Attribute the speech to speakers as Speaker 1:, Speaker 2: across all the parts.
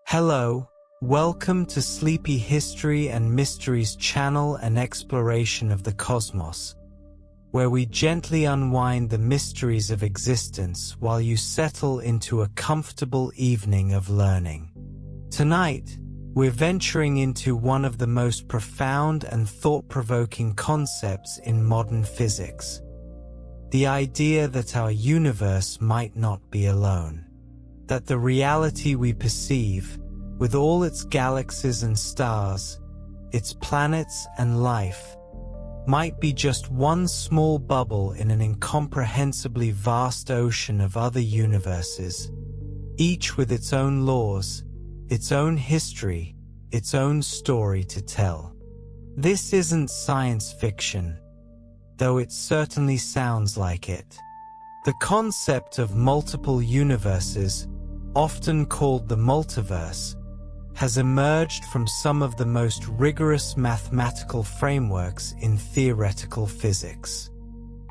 Speaker 1: Hello, welcome to Sleepy History and Mysteries channel, an exploration of the cosmos, where we gently unwind the mysteries of existence while you settle into a comfortable evening of learning. Tonight, we're venturing into one of the most profound and thought-provoking concepts in modern physics: the idea that our universe might not be alone. That the reality we perceive, with all its galaxies and stars, its planets and life, might be just one small bubble in an incomprehensibly vast ocean of other universes, each with its own laws, its own history, its own story to tell. This isn't science fiction, though it certainly sounds like it. The concept of multiple universes, often called the multiverse, has emerged from some of the most rigorous mathematical frameworks in theoretical physics.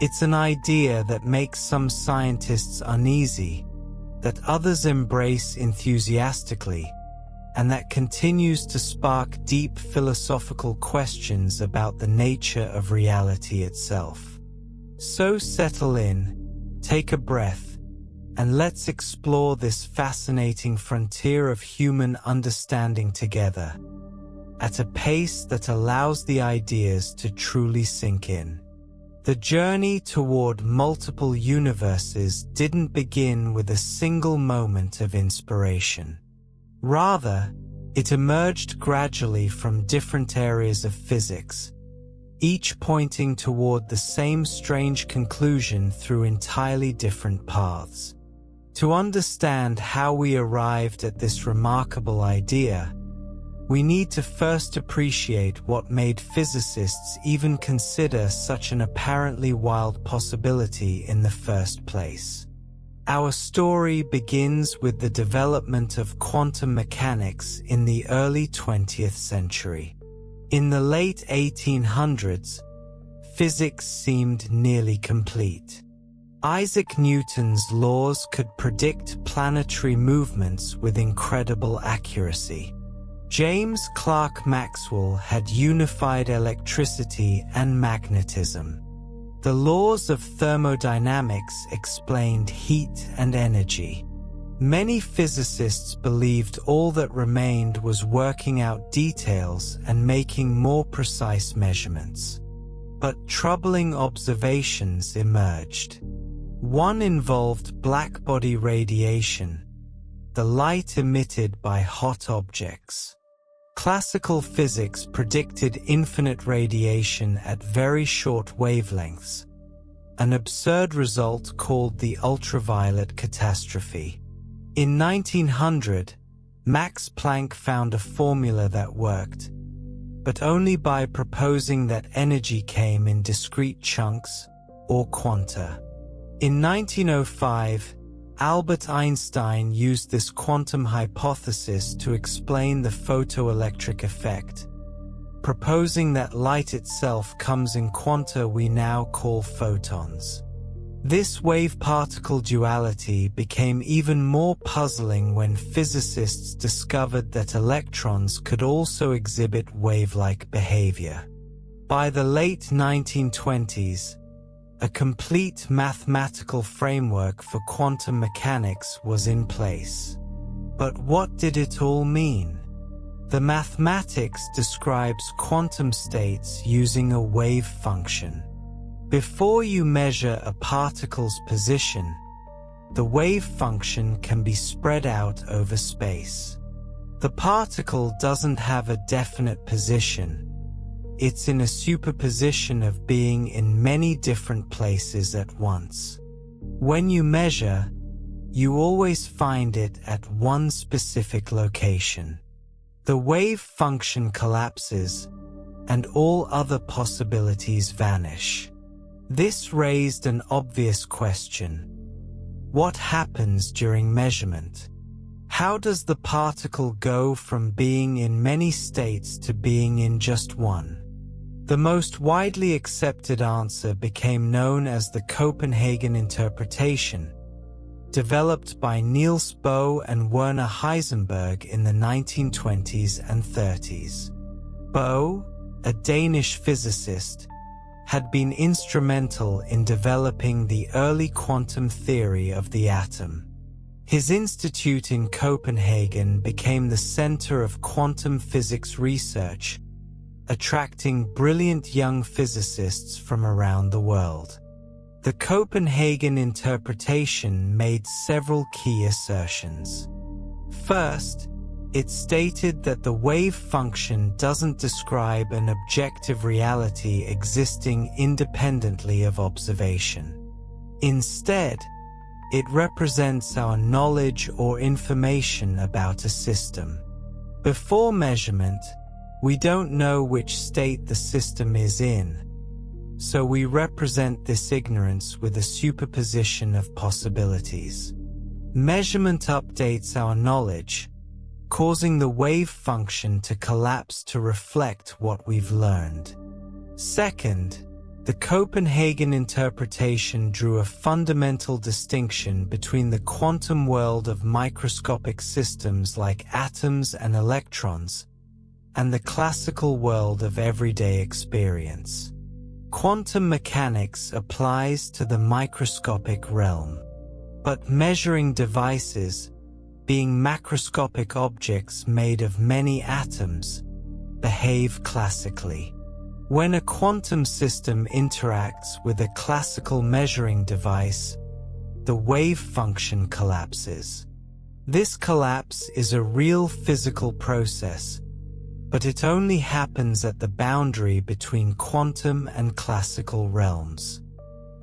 Speaker 1: It's an idea that makes some scientists uneasy, that others embrace enthusiastically, and that continues to spark deep philosophical questions about the nature of reality itself. So settle in, take a breath, and let's explore this fascinating frontier of human understanding together, at a pace that allows the ideas to truly sink in. The journey toward multiple universes didn't begin with a single moment of inspiration. Rather, it emerged gradually from different areas of physics, each pointing toward the same strange conclusion through entirely different paths. To understand how we arrived at this remarkable idea, we need to first appreciate what made physicists even consider such an apparently wild possibility in the first place. Our story begins with the development of quantum mechanics in the early 20th century. In the late 1800s, physics seemed nearly complete. Isaac Newton's laws could predict planetary movements with incredible accuracy. James Clerk Maxwell had unified electricity and magnetism. The laws of thermodynamics explained heat and energy. Many physicists believed all that remained was working out details and making more precise measurements. But troubling observations emerged. One involved blackbody radiation, the light emitted by hot objects. Classical physics predicted infinite radiation at very short wavelengths, an absurd result called the ultraviolet catastrophe. In 1900, Max Planck found a formula that worked, but only by proposing that energy came in discrete chunks, or quanta. In 1905, Albert Einstein used this quantum hypothesis to explain the photoelectric effect, proposing that light itself comes in quanta we now call photons. This wave-particle duality became even more puzzling when physicists discovered that electrons could also exhibit wave-like behavior. By the late 1920s, a complete mathematical framework for quantum mechanics was in place. But what did it all mean? The mathematics describes quantum states using a wave function. Before you measure a particle's position, the wave function can be spread out over space. The particle doesn't have a definite position. It's in a superposition of being in many different places at once. When you measure, you always find it at one specific location. The wave function collapses, and all other possibilities vanish. This raised an obvious question. What happens during measurement? How does the particle go from being in many states to being in just one? The most widely accepted answer became known as the Copenhagen interpretation, developed by Niels Bohr and Werner Heisenberg in the 1920s and 30s. Bohr, a Danish physicist, had been instrumental in developing the early quantum theory of the atom. His institute in Copenhagen became the center of quantum physics research, attracting brilliant young physicists from around the world. The Copenhagen interpretation made several key assertions. First, it stated that the wave function doesn't describe an objective reality existing independently of observation. Instead, it represents our knowledge or information about a system. Before measurement, we don't know which state the system is in, so we represent this ignorance with a superposition of possibilities. Measurement updates our knowledge, causing the wave function to collapse to reflect what we've learned. Second, the Copenhagen interpretation drew a fundamental distinction between the quantum world of microscopic systems like atoms and electrons, and the classical world of everyday experience. Quantum mechanics applies to the microscopic realm, but measuring devices, being macroscopic objects made of many atoms, behave classically. When a quantum system interacts with a classical measuring device, the wave function collapses. This collapse is a real physical process, but it only happens at the boundary between quantum and classical realms.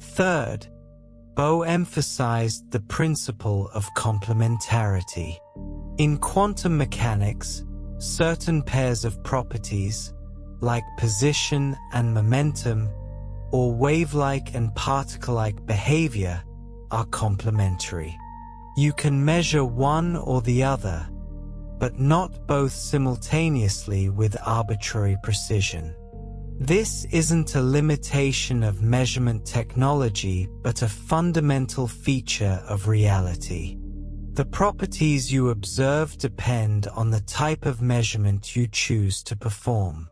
Speaker 1: Third, Bohr emphasized the principle of complementarity. In quantum mechanics, certain pairs of properties, like position and momentum, or wave-like and particle-like behavior, are complementary. You can measure one or the other, but not both simultaneously with arbitrary precision. This isn't a limitation of measurement technology, but a fundamental feature of reality. The properties you observe depend on the type of measurement you choose to perform.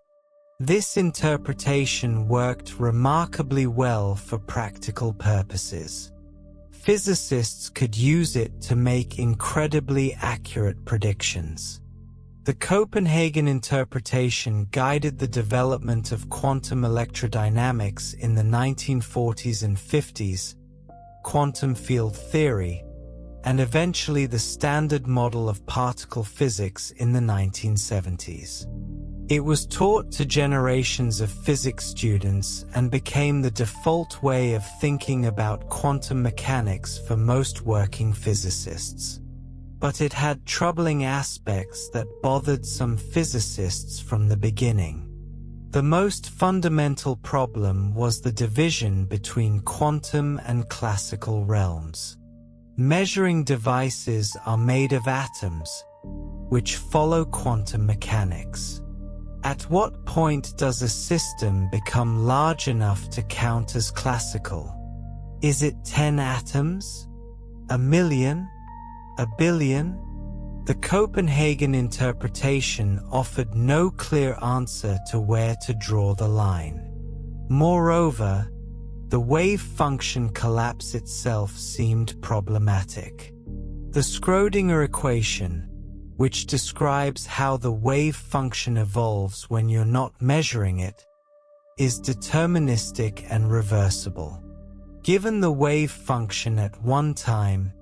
Speaker 1: This interpretation worked remarkably well for practical purposes. Physicists could use it to make incredibly accurate predictions. The Copenhagen interpretation guided the development of quantum electrodynamics in the 1940s and 50s, quantum field theory, and eventually the Standard Model of particle physics in the 1970s. It was taught to generations of physics students and became the default way of thinking about quantum mechanics for most working physicists. But it had troubling aspects that bothered some physicists from the beginning. The most fundamental problem was the division between quantum and classical realms. Measuring devices are made of atoms, which follow quantum mechanics. At what point does a system become large enough to count as classical? Is it 10 atoms? 1 million? 1 billion? The Copenhagen interpretation offered no clear answer to where to draw the line. Moreover, the wave function collapse itself seemed problematic. The Schrödinger equation, which describes how the wave function evolves when you're not measuring it, is deterministic and reversible. Given the wave function at one time,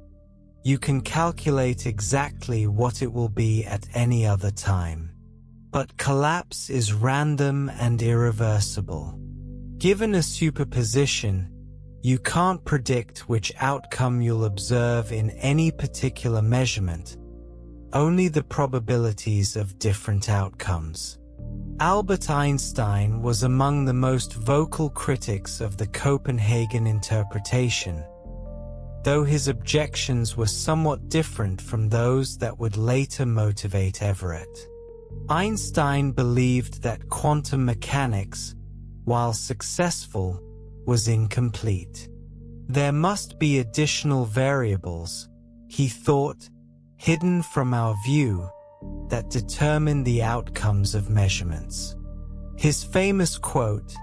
Speaker 1: you can calculate exactly what it will be at any other time. But collapse is random and irreversible. Given a superposition, you can't predict which outcome you'll observe in any particular measurement, only the probabilities of different outcomes. Albert Einstein was among the most vocal critics of the Copenhagen interpretation, though his objections were somewhat different from those that would later motivate Everett. Einstein believed that quantum mechanics, while successful, was incomplete. There must be additional variables, he thought, hidden from our view, that determine the outcomes of measurements. His famous quote,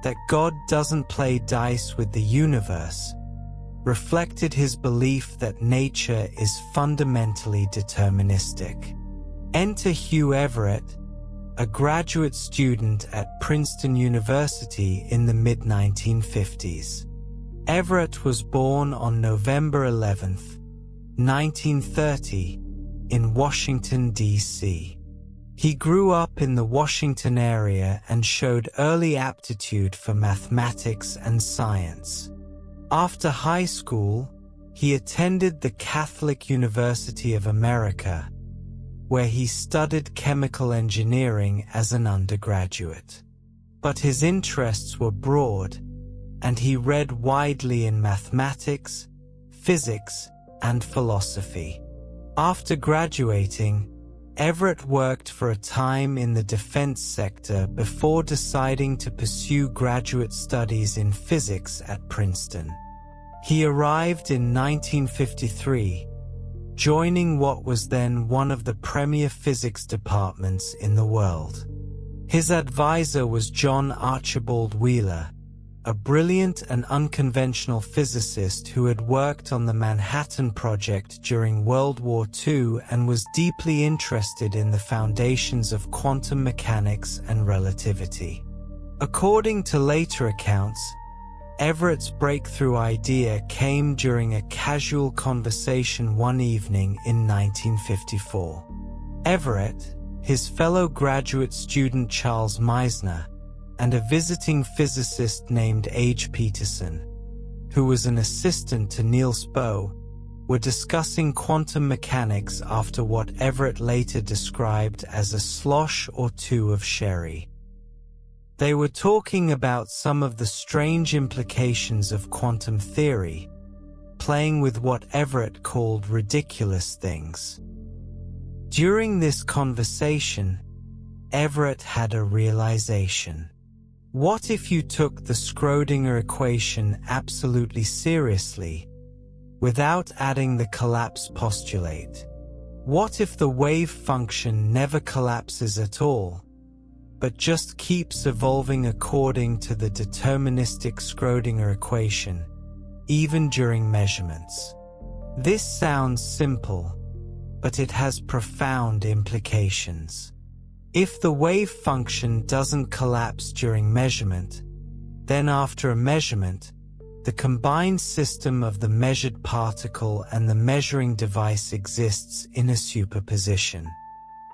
Speaker 1: that God doesn't play dice with the universe, reflected his belief that nature is fundamentally deterministic. Enter Hugh Everett, a graduate student at Princeton University in the mid-1950s. Everett was born on November 11, 1930, in Washington, D.C. He grew up in the Washington area and showed early aptitude for mathematics and science. After high school, he attended the Catholic University of America, where he studied chemical engineering as an undergraduate. But his interests were broad, and he read widely in mathematics, physics, and philosophy. After graduating, Everett worked for a time in the defense sector before deciding to pursue graduate studies in physics at Princeton. He arrived in 1953, joining what was then one of the premier physics departments in the world. His advisor was John Archibald Wheeler, a brilliant and unconventional physicist who had worked on the Manhattan Project during World War II and was deeply interested in the foundations of quantum mechanics and relativity. According to later accounts, Everett's breakthrough idea came during a casual conversation one evening in 1954. Everett, his fellow graduate student Charles Meisner, and a visiting physicist named H. Peterson, who was an assistant to Niels Bohr, were discussing quantum mechanics after what Everett later described as a slosh or two of sherry. They were talking about some of the strange implications of quantum theory, playing with what Everett called ridiculous things. During this conversation, Everett had a realization. What if you took the Schrödinger equation absolutely seriously, without adding the collapse postulate? What if the wave function never collapses at all, but just keeps evolving according to the deterministic Schrödinger equation, even during measurements? This sounds simple, but it has profound implications. If the wave function doesn't collapse during measurement, then after a measurement, the combined system of the measured particle and the measuring device exists in a superposition.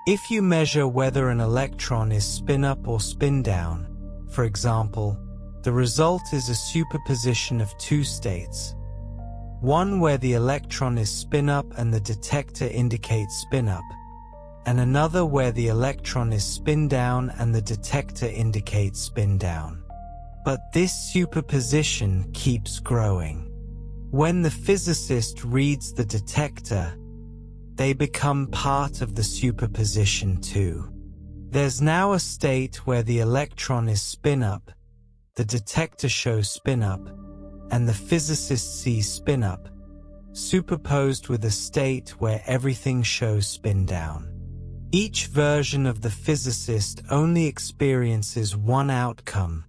Speaker 1: If you measure whether an electron is spin-up or spin-down, for example, the result is a superposition of two states. One where the electron is spin-up and the detector indicates spin-up, and another where the electron is spin-down and the detector indicates spin-down. But this superposition keeps growing. When the physicist reads the detector, they become part of the superposition too. There's now a state where the electron is spin-up, the detector shows spin-up, and the physicist sees spin-up, superposed with a state where everything shows spin-down. Each version of the physicist only experiences one outcome,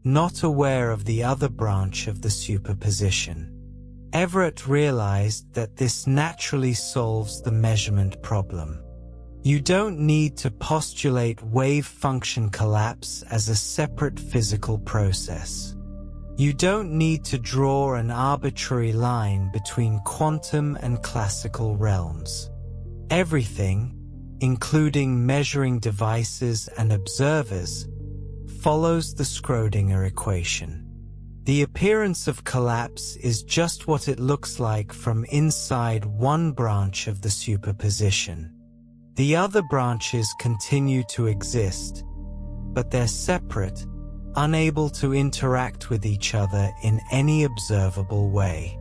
Speaker 1: not aware of the other branch of the superposition. Everett realized that this naturally solves the measurement problem. You don't need to postulate wave function collapse as a separate physical process. You don't need to draw an arbitrary line between quantum and classical realms. Everything, including measuring devices and observers, follows the Schrödinger equation. The appearance of collapse is just what it looks like from inside one branch of the superposition. The other branches continue to exist, but they're separate, unable to interact with each other in any observable way.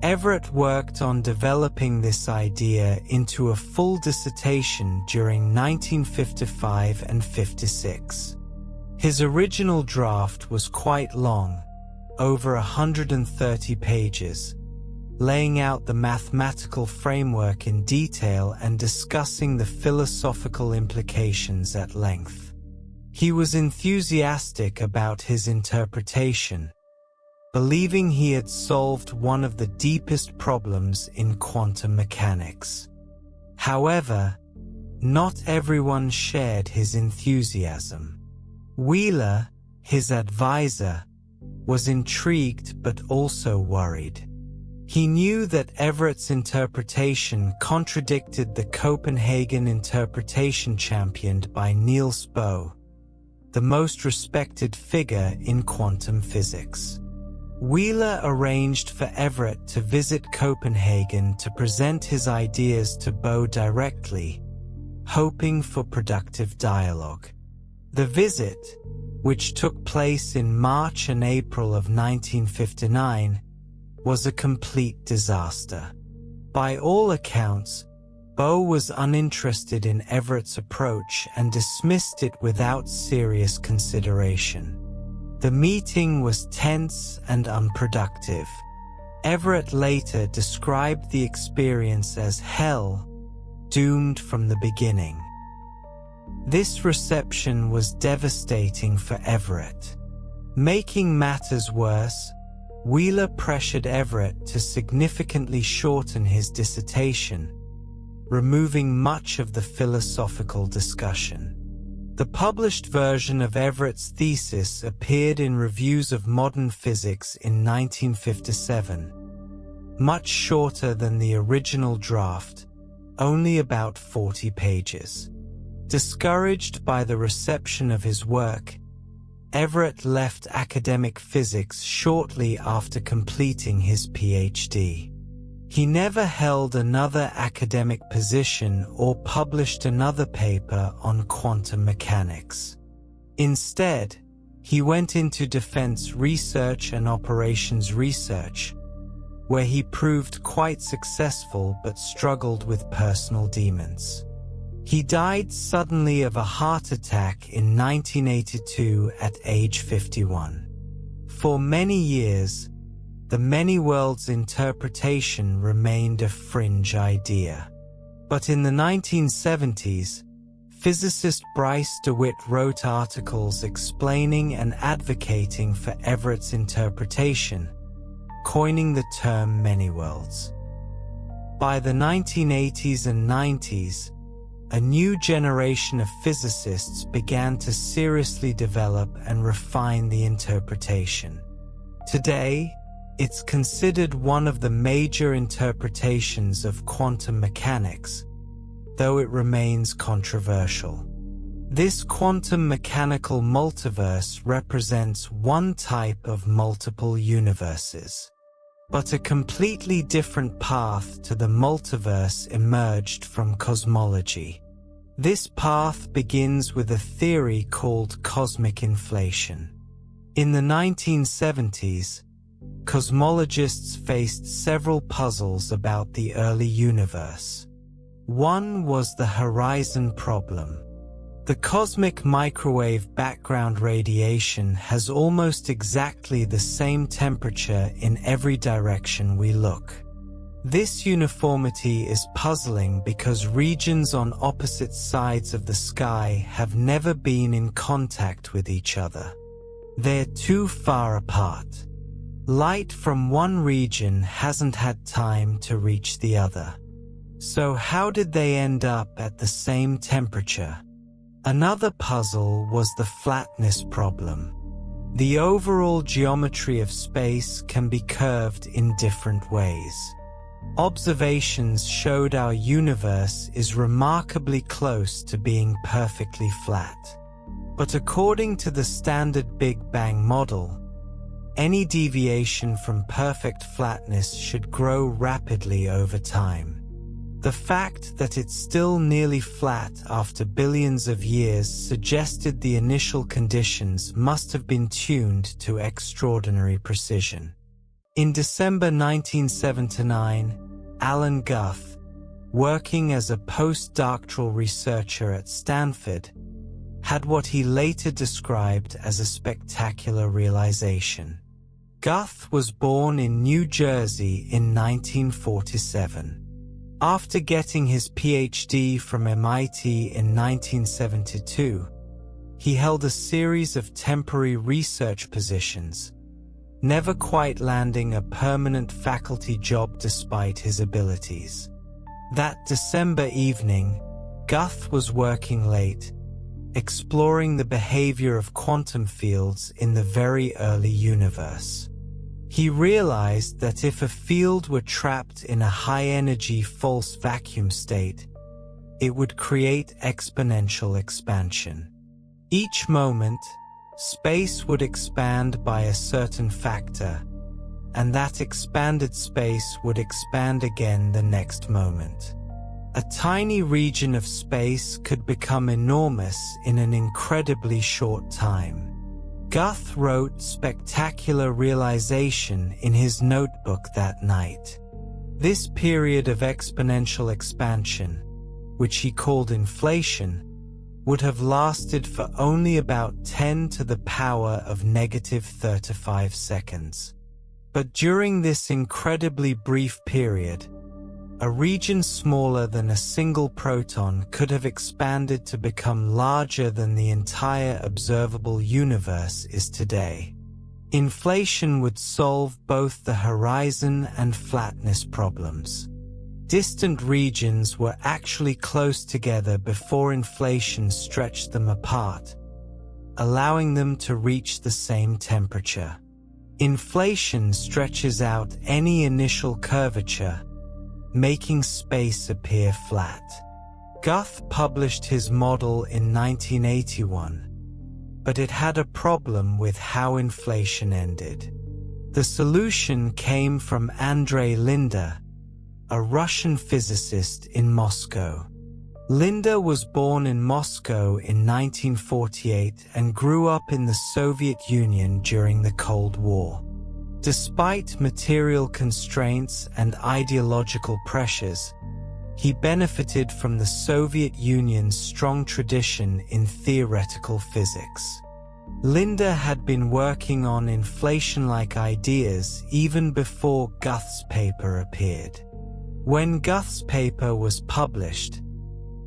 Speaker 1: Everett worked on developing this idea into a full dissertation during 1955 and 56. His original draft was quite long, over 130 pages, laying out the mathematical framework in detail and discussing the philosophical implications at length. He was enthusiastic about his interpretation, believing he had solved one of the deepest problems in quantum mechanics. However, not everyone shared his enthusiasm. Wheeler, his advisor, was intrigued but also worried. He knew that Everett's interpretation contradicted the Copenhagen interpretation championed by Niels Bohr, the most respected figure in quantum physics. Wheeler arranged for Everett to visit Copenhagen to present his ideas to Bohr directly, hoping for productive dialogue. The visit, which took place in March and April of 1959, was a complete disaster. By all accounts, Bohr was uninterested in Everett's approach and dismissed it without serious consideration. The meeting was tense and unproductive. Everett later described the experience as hell, doomed from the beginning. This reception was devastating for Everett. Making matters worse, Wheeler pressured Everett to significantly shorten his dissertation, removing much of the philosophical discussion. The published version of Everett's thesis appeared in Reviews of Modern Physics in 1957, much shorter than the original draft, only about 40 pages. Discouraged by the reception of his work, Everett left academic physics shortly after completing his PhD. He never held another academic position or published another paper on quantum mechanics. Instead, he went into defense research and operations research, where he proved quite successful but struggled with personal demons. He died suddenly of a heart attack in 1982 at age 51. For many years, the many worlds interpretation remained a fringe idea. But in the 1970s, physicist Bryce DeWitt wrote articles explaining and advocating for Everett's interpretation, coining the term many worlds. By the 1980s and 90s, a new generation of physicists began to seriously develop and refine the interpretation. Today, it's considered one of the major interpretations of quantum mechanics, though it remains controversial. This quantum mechanical multiverse represents one type of multiple universes. But a completely different path to the multiverse emerged from cosmology. This path begins with a theory called cosmic inflation. In the 1970s, cosmologists faced several puzzles about the early universe. One was the horizon problem. The cosmic microwave background radiation has almost exactly the same temperature in every direction we look. This uniformity is puzzling because regions on opposite sides of the sky have never been in contact with each other. They're too far apart. Light from one region hasn't had time to reach the other. So how did they end up at the same temperature? Another puzzle was the flatness problem. The overall geometry of space can be curved in different ways. Observations showed our universe is remarkably close to being perfectly flat. But according to the standard Big Bang model, any deviation from perfect flatness should grow rapidly over time. The fact that it's still nearly flat after billions of years suggested the initial conditions must have been tuned to extraordinary precision. In December 1979, Alan Guth, working as a postdoctoral researcher at Stanford, had what he later described as a spectacular realization. Guth was born in New Jersey in 1947. After getting his PhD from MIT in 1972, he held a series of temporary research positions, never quite landing a permanent faculty job despite his abilities. That December evening, Guth was working late, exploring the behavior of quantum fields in the very early universe. He realized that if a field were trapped in a high-energy false vacuum state, it would create exponential expansion. Each moment, space would expand by a certain factor, and that expanded space would expand again the next moment. A tiny region of space could become enormous in an incredibly short time. Guth wrote spectacular realization in his notebook that night. This period of exponential expansion, which he called inflation, would have lasted for only about 10 to the power of negative 35 seconds. But during this incredibly brief period, a region smaller than a single proton could have expanded to become larger than the entire observable universe is today. Inflation would solve both the horizon and flatness problems. Distant regions were actually close together before inflation stretched them apart, allowing them to reach the same temperature. Inflation stretches out any initial curvature, making space appear flat. Guth published his model in 1981, but it had a problem with how inflation ended. The solution came from Andrei Linda, a Russian physicist in Moscow. Linda was born in Moscow in 1948 and grew up in the Soviet Union during the Cold War. Despite material constraints and ideological pressures, he benefited from the Soviet Union's strong tradition in theoretical physics. Linda had been working on inflation-like ideas even before Guth's paper appeared. When Guth's paper was published,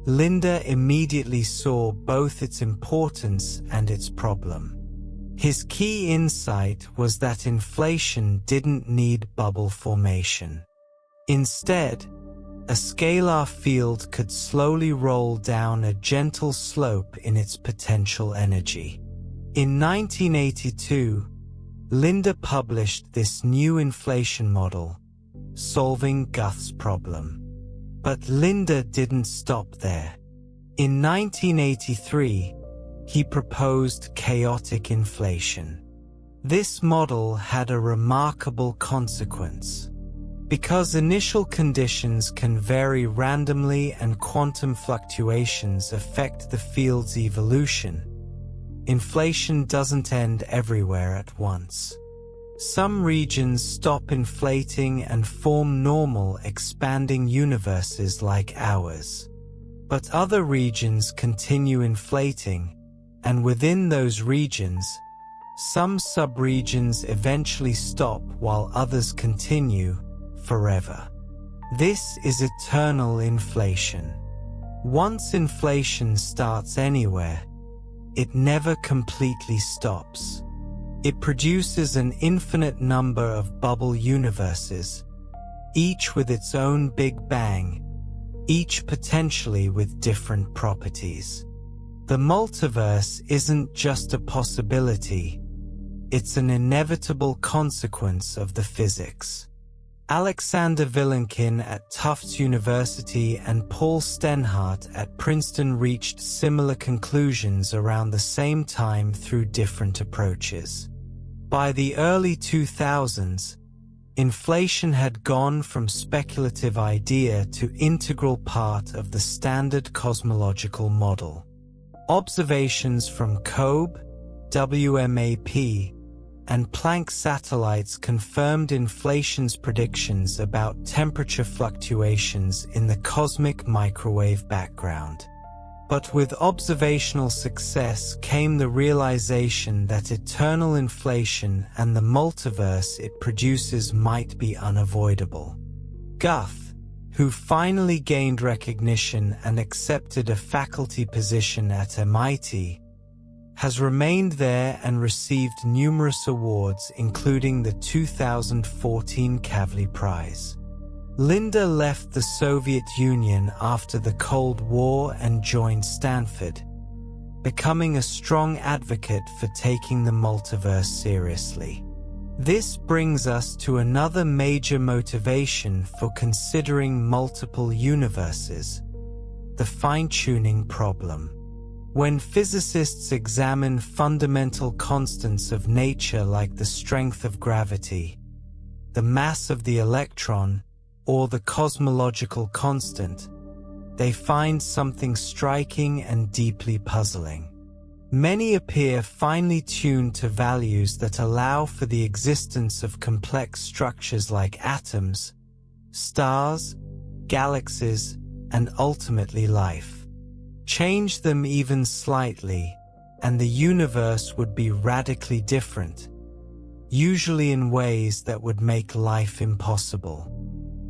Speaker 1: Linda immediately saw both its importance and its problem. His key insight was that inflation didn't need bubble formation. Instead, a scalar field could slowly roll down a gentle slope in its potential energy. In 1982, Linda published this new inflation model, solving Guth's problem. But Linda didn't stop there. In 1983, he proposed chaotic inflation. This model had a remarkable consequence. Because initial conditions can vary randomly and quantum fluctuations affect the field's evolution, inflation doesn't end everywhere at once. Some regions stop inflating and form normal expanding universes like ours. But other regions continue inflating, and within those regions, some subregions eventually stop while others continue forever. This is eternal inflation. Once inflation starts anywhere, it never completely stops. It produces an infinite number of bubble universes, each with its own Big Bang, each potentially with different properties. The multiverse isn't just a possibility, it's an inevitable consequence of the physics. Alexander Vilenkin at Tufts University and Paul Stenhardt at Princeton reached similar conclusions around the same time through different approaches. By the early 2000s, inflation had gone from speculative idea to integral part of the standard cosmological model. Observations from COBE, WMAP, and Planck satellites confirmed inflation's predictions about temperature fluctuations in the cosmic microwave background. But with observational success came the realization that eternal inflation and the multiverse it produces might be unavoidable. Guth, who finally gained recognition and accepted a faculty position at MIT, has remained there and received numerous awards, including the 2014 Kavli Prize. Linda left the Soviet Union after the Cold War and joined Stanford, becoming a strong advocate for taking the multiverse seriously. This brings us to another major motivation for considering multiple universes: the fine-tuning problem. When physicists examine fundamental constants of nature like the strength of gravity, the mass of the electron, or the cosmological constant, they find something striking and deeply puzzling. Many appear finely tuned to values that allow for the existence of complex structures like atoms, stars, galaxies, and ultimately life. Change them even slightly, and the universe would be radically different, usually in ways that would make life impossible.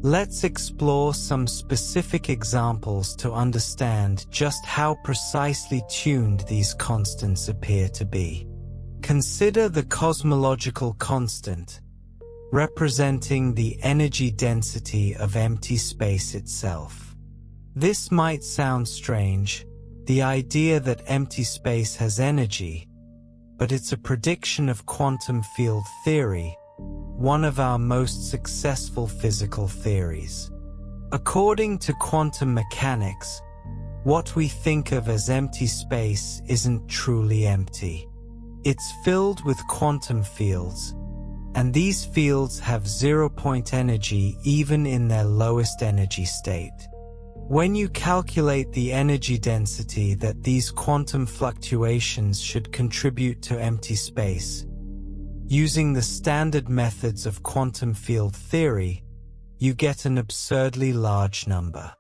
Speaker 1: Let's explore some specific examples to understand just how precisely tuned these constants appear to be. Consider the cosmological constant, representing the energy density of empty space itself. This might sound strange, the idea that empty space has energy, but it's a prediction of quantum field theory, one of our most successful physical theories. According to quantum mechanics, what we think of as empty space isn't truly empty. It's filled with quantum fields, and these fields have zero-point energy even in their lowest energy state. When you calculate the energy density that these quantum fluctuations should contribute to empty space, using the standard methods of quantum field theory, you get an absurdly large number.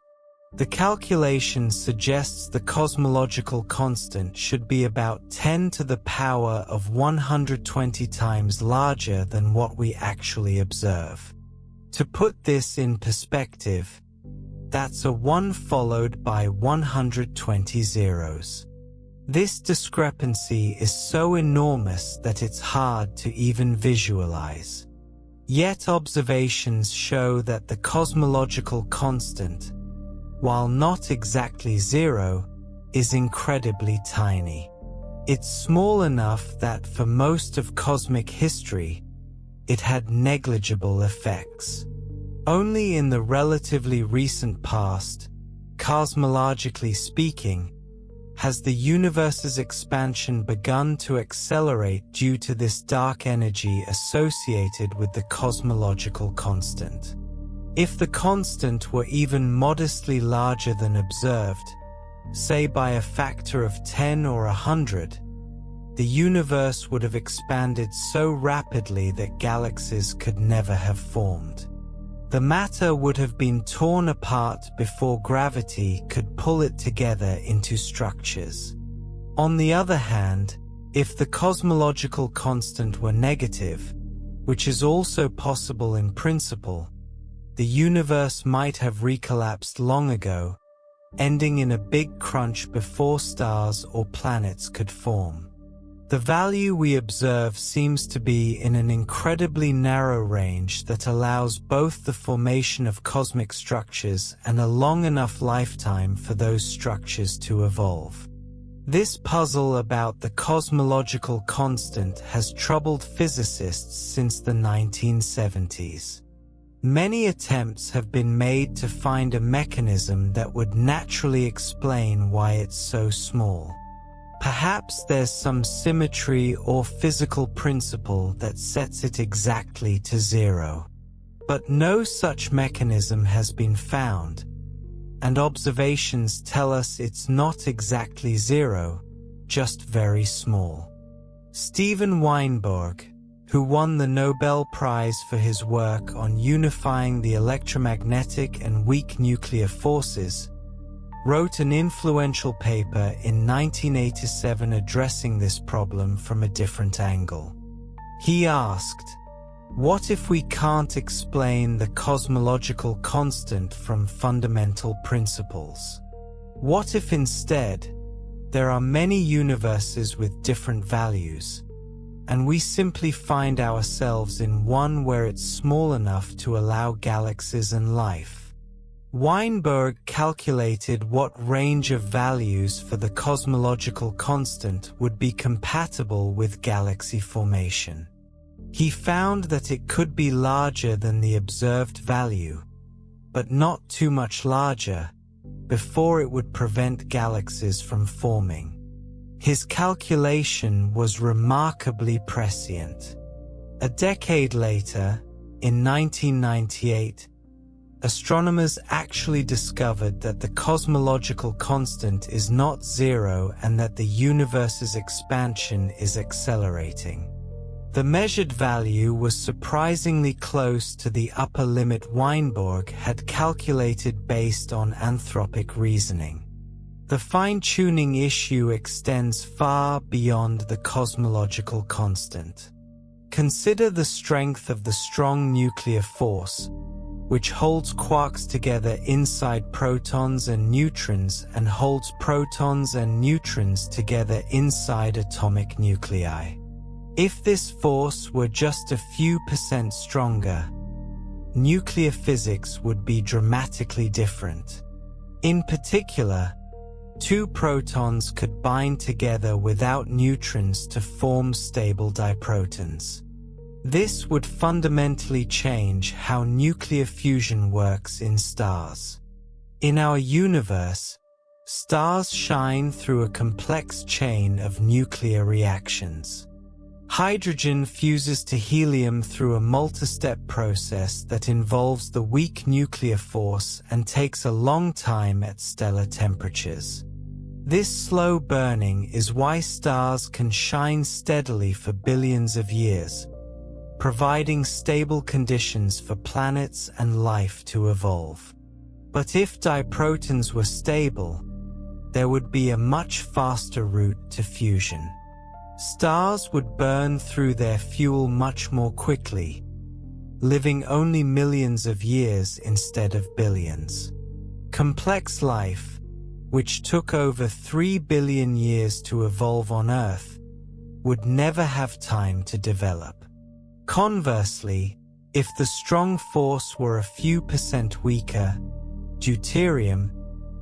Speaker 1: The calculation suggests the cosmological constant should be about 10 to the power of 120 times larger than what we actually observe. To put this in perspective, that's a 1 followed by 120 zeros. This discrepancy is so enormous that it's hard to even visualize. Yet observations show that the cosmological constant, while not exactly zero, is incredibly tiny. It's small enough that for most of cosmic history, it had negligible effects. Only in the relatively recent past, cosmologically speaking, has the universe's expansion begun to accelerate due to this dark energy associated with the cosmological constant. If the constant were even modestly larger than observed, say by a factor of 10 or 100, the universe would have expanded so rapidly that galaxies could never have formed. The matter would have been torn apart before gravity could pull it together into structures. On the other hand, if the cosmological constant were negative, which is also possible in principle, the universe might have recollapsed long ago, ending in a big crunch before stars or planets could form. The value we observe seems to be in an incredibly narrow range that allows both the formation of cosmic structures and a long enough lifetime for those structures to evolve. This puzzle about the cosmological constant has troubled physicists since the 1970s. Many attempts have been made to find a mechanism that would naturally explain why it's so small. Perhaps there's some symmetry or physical principle that sets it exactly to zero. But no such mechanism has been found, and observations tell us it's not exactly zero, just very small. Steven Weinberg, who won the Nobel Prize for his work on unifying the electromagnetic and weak nuclear forces, wrote an influential paper in 1987 addressing this problem from a different angle. He asked, what if we can't explain the cosmological constant from fundamental principles? What if instead, there are many universes with different values, and we simply find ourselves in one where it's small enough to allow galaxies and life? Weinberg calculated what range of values for the cosmological constant would be compatible with galaxy formation. He found that it could be larger than the observed value, but not too much larger, before it would prevent galaxies from forming. His calculation was remarkably prescient. A decade later, in 1998, astronomers actually discovered that the cosmological constant is not zero and that the universe's expansion is accelerating. The measured value was surprisingly close to the upper limit Weinberg had calculated based on anthropic reasoning. The fine-tuning issue extends far beyond the cosmological constant. Consider the strength of the strong nuclear force, which holds quarks together inside protons and neutrons and holds protons and neutrons together inside atomic nuclei. If this force were just a few % stronger, nuclear physics would be dramatically different. In particular, two protons could bind together without neutrons to form stable diprotons. This would fundamentally change how nuclear fusion works in stars. In our universe, stars shine through a complex chain of nuclear reactions. Hydrogen fuses to helium through a multi-step process that involves the weak nuclear force and takes a long time at stellar temperatures. This slow burning is why stars can shine steadily for billions of years, providing stable conditions for planets and life to evolve. But if diprotons were stable, there would be a much faster route to fusion. Stars would burn through their fuel much more quickly, living only millions of years instead of billions. Complex life, which took over 3 billion years to evolve on Earth, would never have time to develop. Conversely, if the strong force were a few % weaker, deuterium,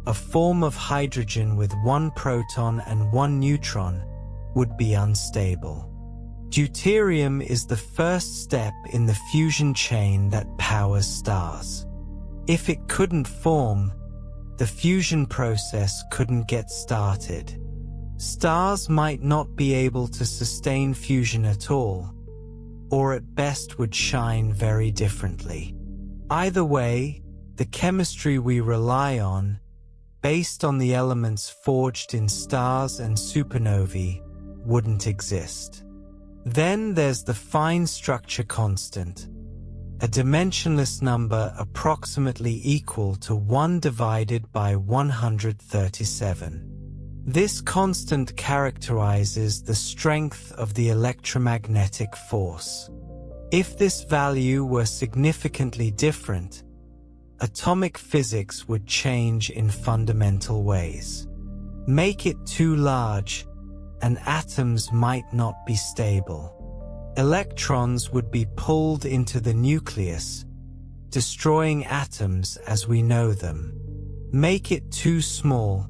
Speaker 1: a form of hydrogen with 1 proton and 1 neutron, would be unstable. Deuterium is the first step in the fusion chain that powers stars. If it couldn't form, the fusion process couldn't get started. Stars might not be able to sustain fusion at all, or at best would shine very differently. Either way, the chemistry we rely on, based on the elements forged in stars and supernovae, wouldn't exist. Then there's the fine structure constant, a dimensionless number approximately equal to 1 divided by 137. This constant characterizes the strength of the electromagnetic force. If this value were significantly different, atomic physics would change in fundamental ways. Make it too large, and atoms might not be stable. Electrons would be pulled into the nucleus, destroying atoms as we know them. Make it too small,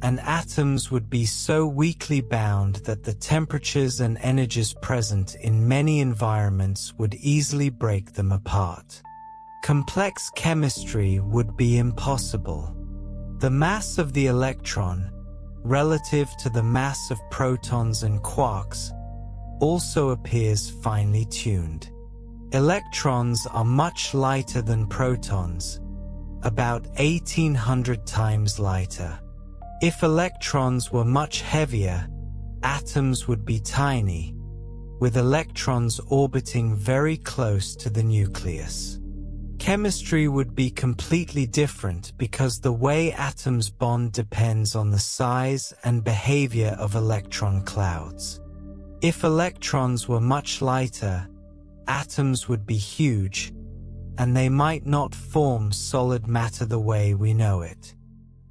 Speaker 1: and atoms would be so weakly bound that the temperatures and energies present in many environments would easily break them apart. Complex chemistry would be impossible. The mass of the electron, relative to the mass of protons and quarks, also appears finely tuned. Electrons are much lighter than protons, about 1,800 times lighter. If electrons were much heavier, atoms would be tiny, with electrons orbiting very close to the nucleus. chemistry would be completely different because the way atoms bond depends on the size and behavior of electron clouds. If electrons were much lighter, atoms would be huge, and they might not form solid matter the way we know it.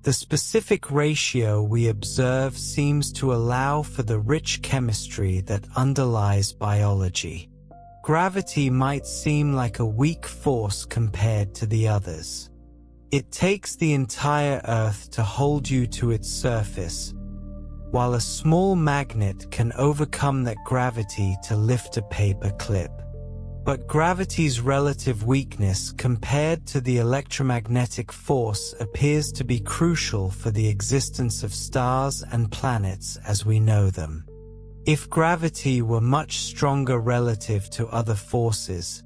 Speaker 1: The specific ratio we observe seems to allow for the rich chemistry that underlies biology. Gravity might seem like a weak force compared to the others. It takes the entire Earth to hold you to its surface, while a small magnet can overcome that gravity to lift a paper clip. But gravity's relative weakness compared to the electromagnetic force appears to be crucial for the existence of stars and planets as we know them. If gravity were much stronger relative to other forces,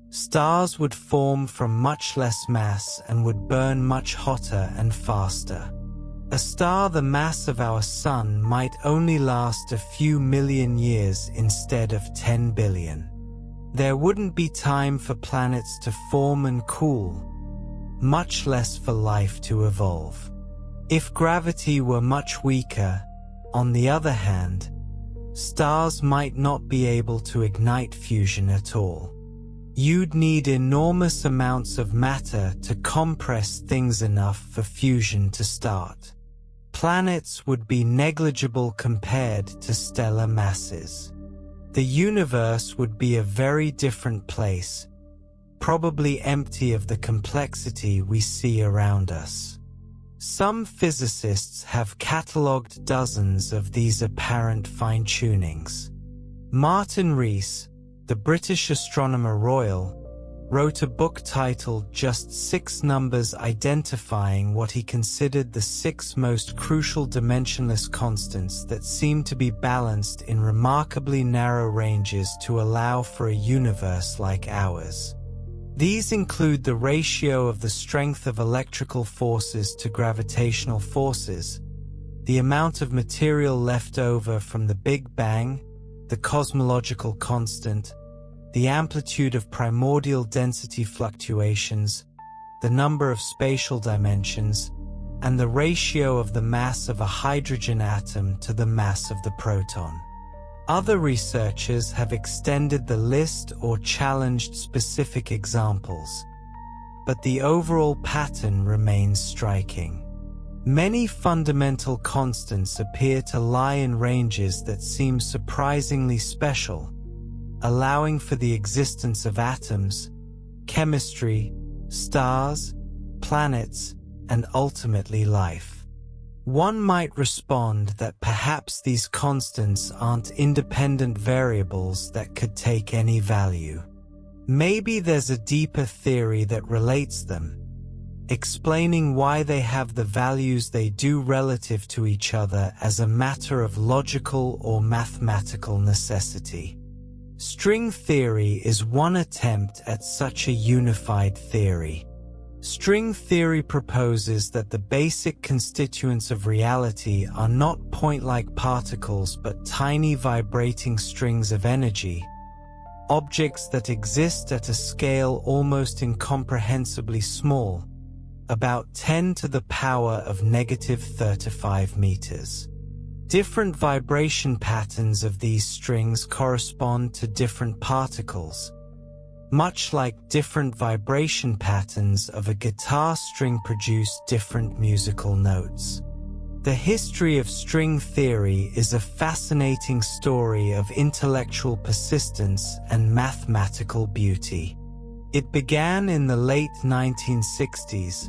Speaker 1: stars would form from much less mass and would burn much hotter and faster. A star the mass of our Sun might only last a few million years instead of 10 billion. There wouldn't be time for planets to form and cool, much less for life to evolve. If gravity were much weaker, on the other hand, stars might not be able to ignite fusion at all. You'd need enormous amounts of matter to compress things enough for fusion to start. Planets would be negligible compared to stellar masses. The universe would be a very different place, probably empty of the complexity we see around us. Some physicists have catalogued dozens of these apparent fine-tunings. Martin Rees, the British Astronomer Royal, wrote a book titled Just 6 Numbers identifying what he considered the 6 most crucial dimensionless constants that seem to be balanced in remarkably narrow ranges to allow for a universe like ours. These include the ratio of the strength of electrical forces to gravitational forces, the amount of material left over from the Big Bang, the cosmological constant, the amplitude of primordial density fluctuations, the number of spatial dimensions, and the ratio of the mass of a hydrogen atom to the mass of the proton. Other researchers have extended the list or challenged specific examples, but the overall pattern remains striking. Many fundamental constants appear to lie in ranges that seem surprisingly special, allowing for the existence of atoms, chemistry, stars, planets, and ultimately life. One might respond that perhaps these constants aren't independent variables that could take any value. Maybe there's a deeper theory that relates them, explaining why they have the values they do relative to each other as a matter of logical or mathematical necessity. String theory is one attempt at such a unified theory. String theory proposes that the basic constituents of reality are not point-like particles but tiny vibrating strings of energy, objects that exist at a scale almost incomprehensibly small, about 10 to the power of -35 meters. Different vibration patterns of these strings correspond to different particles, much like different vibration patterns of a guitar string produce different musical notes. The history of string theory is a fascinating story of intellectual persistence and mathematical beauty. It began in the late 1960s,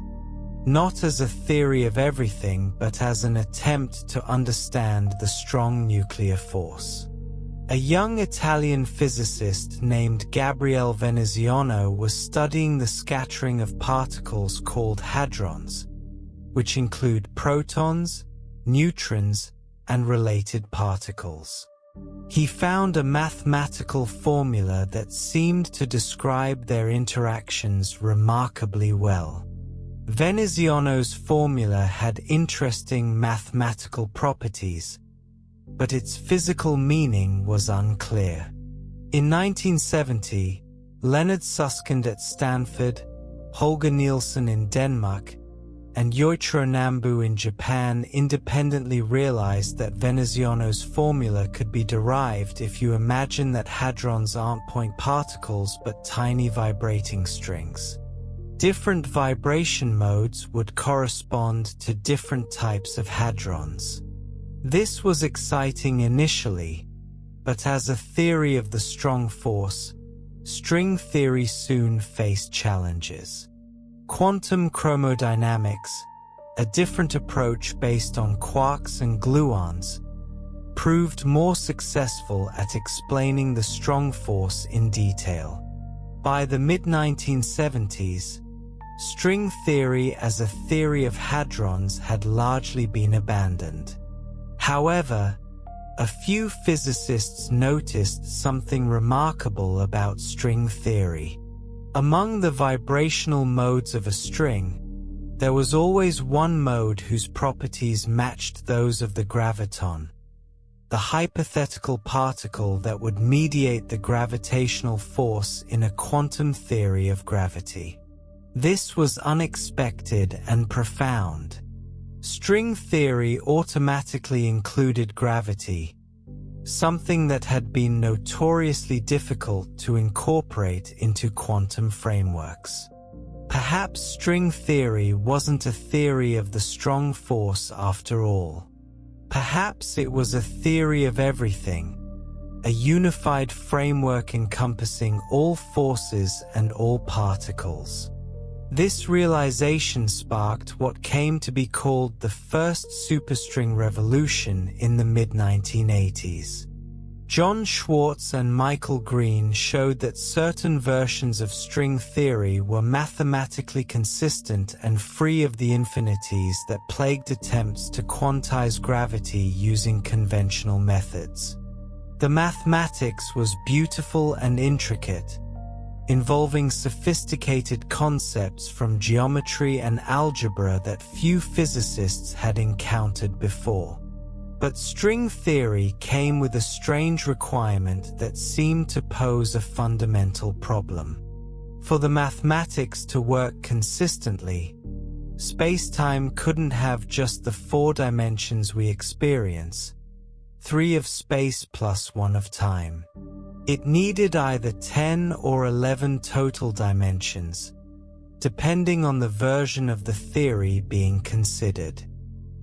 Speaker 1: not as a theory of everything but as an attempt to understand the strong nuclear force. A young Italian physicist named Gabriele Veneziano was studying the scattering of particles called hadrons, which include protons, neutrons, and related particles. He found a mathematical formula that seemed to describe their interactions remarkably well. Veneziano's formula had interesting mathematical properties, but its physical meaning was unclear. In 1970, Leonard Susskind at Stanford, Holger Nielsen in Denmark, and Yoichiro Nambu in Japan independently realized that Veneziano's formula could be derived if you imagine that hadrons aren't point particles but tiny vibrating strings. Different vibration modes would correspond to different types of hadrons. This was exciting initially, but as a theory of the strong force, string theory soon faced challenges. Quantum chromodynamics, a different approach based on quarks and gluons, proved more successful at explaining the strong force in detail. By the mid-1970s, string theory as a theory of hadrons had largely been abandoned. However, a few physicists noticed something remarkable about string theory. Among the vibrational modes of a string, there was always one mode whose properties matched those of the graviton, the hypothetical particle that would mediate the gravitational force in a quantum theory of gravity. This was unexpected and profound. String theory automatically included gravity, something that had been notoriously difficult to incorporate into quantum frameworks. Perhaps string theory wasn't a theory of the strong force after all. Perhaps it was a theory of everything, a unified framework encompassing all forces and all particles. This realization sparked what came to be called the first superstring revolution in the mid-1980s. John Schwartz and Michael Green showed that certain versions of string theory were mathematically consistent and free of the infinities that plagued attempts to quantize gravity using conventional methods. The mathematics was beautiful and intricate, involving sophisticated concepts from geometry and algebra that few physicists had encountered before. But string theory came with a strange requirement that seemed to pose a fundamental problem. For the mathematics to work consistently, space-time couldn't have just the 4 dimensions we experience, 3 of space plus 1 of time. It needed either 10 or 11 total dimensions, depending on the version of the theory being considered.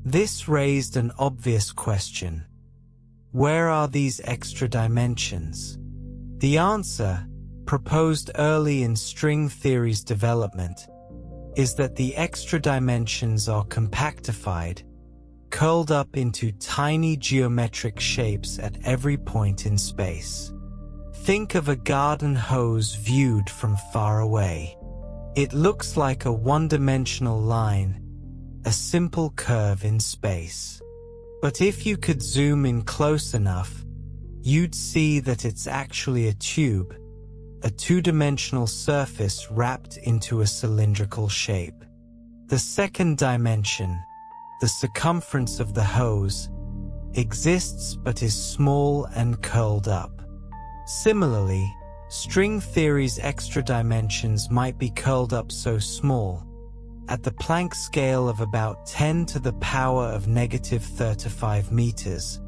Speaker 1: This raised an obvious question. Where are these extra dimensions? The answer, proposed early in string theory's development, is that the extra dimensions are compactified, curled up into tiny geometric shapes at every point in space. Think of a garden hose viewed from far away. It looks like a one-dimensional line, a simple curve in space. But if you could zoom in close enough, you'd see that it's actually a tube, a two-dimensional surface wrapped into a cylindrical shape. The second dimension, the circumference of the hose, exists but is small and curled up. Similarly, string theory's extra dimensions might be curled up so small, at the Planck scale of about 10 to the power of -35 meters,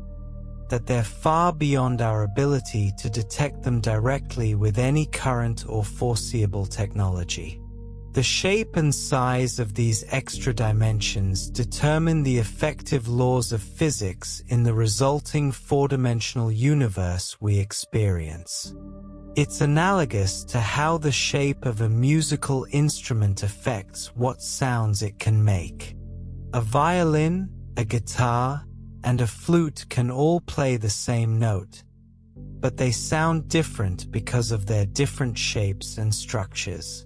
Speaker 1: that they're far beyond our ability to detect them directly with any current or foreseeable technology. The shape and size of these extra dimensions determine the effective laws of physics in the resulting 4-dimensional universe we experience. It's analogous to how the shape of a musical instrument affects what sounds it can make. A violin, a guitar, and a flute can all play the same note, but they sound different because of their different shapes and structures.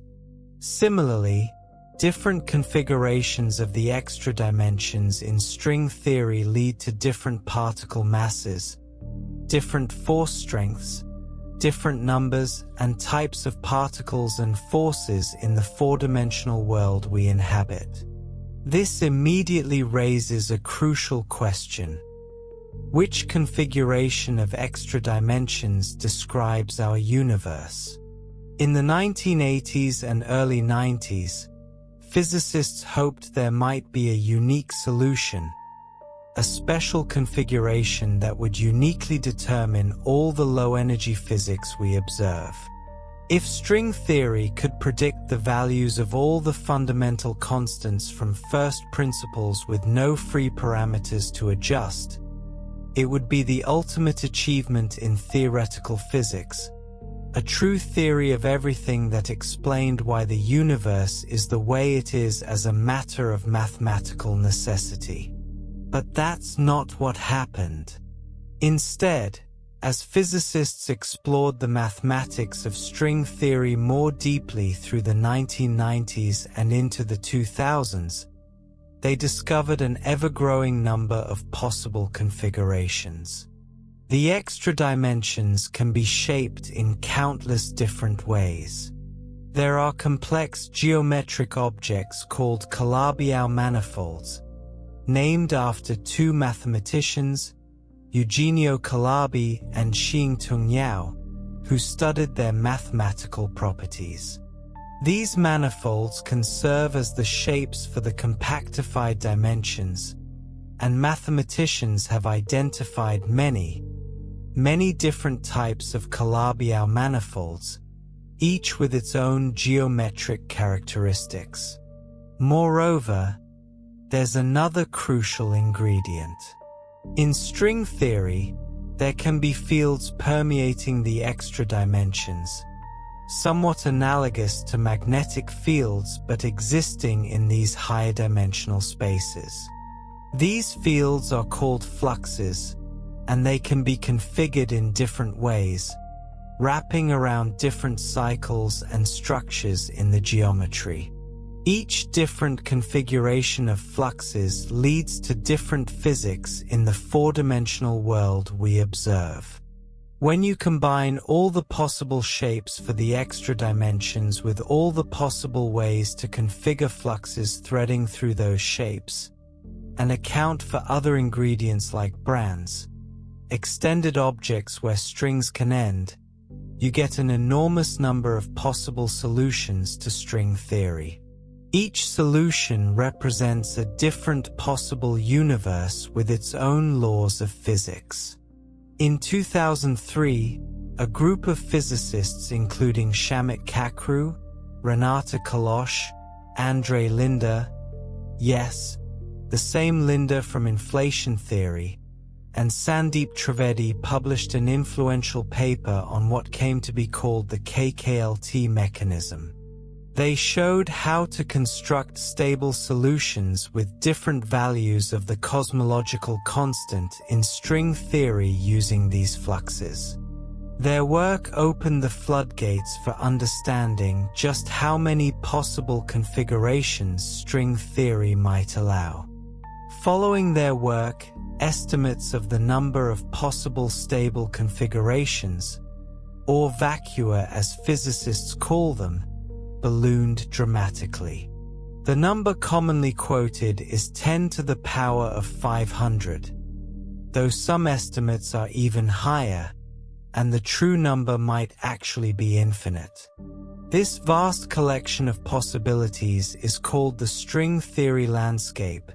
Speaker 1: Similarly, different configurations of the extra dimensions in string theory lead to different particle masses, different force strengths, different numbers and types of particles and forces in the 4-dimensional world we inhabit. This immediately raises a crucial question. Which configuration of extra dimensions describes our universe? In the 1980s and early 90s, physicists hoped there might be a unique solution, a special configuration that would uniquely determine all the low-energy physics we observe. If string theory could predict the values of all the fundamental constants from first principles with no free parameters to adjust, it would be the ultimate achievement in theoretical physics, a true theory of everything that explained why the universe is the way it is as a matter of mathematical necessity. But that's not what happened. Instead, as physicists explored the mathematics of string theory more deeply through the 1990s and into the 2000s, they discovered an ever-growing number of possible configurations. The extra dimensions can be shaped in countless different ways. There are complex geometric objects called Calabi-Yau manifolds, named after two mathematicians, Eugenio Calabi and Xing-Tung Yau, who studied their mathematical properties. These manifolds can serve as the shapes for the compactified dimensions, and mathematicians have identified many different types of Calabi-Yau manifolds, each with its own geometric characteristics. Moreover, there's another crucial ingredient. In string theory, there can be fields permeating the extra dimensions, somewhat analogous to magnetic fields but existing in these higher dimensional spaces. These fields are called fluxes, and they can be configured in different ways, wrapping around different cycles and structures in the geometry. Each different configuration of fluxes leads to different physics in the four-dimensional world we observe. When you combine all the possible shapes for the extra dimensions with all the possible ways to configure fluxes threading through those shapes, and account for other ingredients like brands, extended objects where strings can end, you get an enormous number of possible solutions to string theory. Each solution represents a different possible universe with its own laws of physics. In 2003, a group of physicists including Shamik Kakru, Renata Kalosh, Andre Linde, yes, the same Linde from inflation theory, and Sandeep Trivedi published an influential paper on what came to be called the KKLT mechanism. They showed how to construct stable solutions with different values of the cosmological constant in string theory using these fluxes. Their work opened the floodgates for understanding just how many possible configurations string theory might allow. Following their work, estimates of the number of possible stable configurations, or vacua as physicists call them, ballooned dramatically. The number commonly quoted is 10 to the power of 500, though some estimates are even higher, and the true number might actually be infinite. This vast collection of possibilities is called the string theory landscape,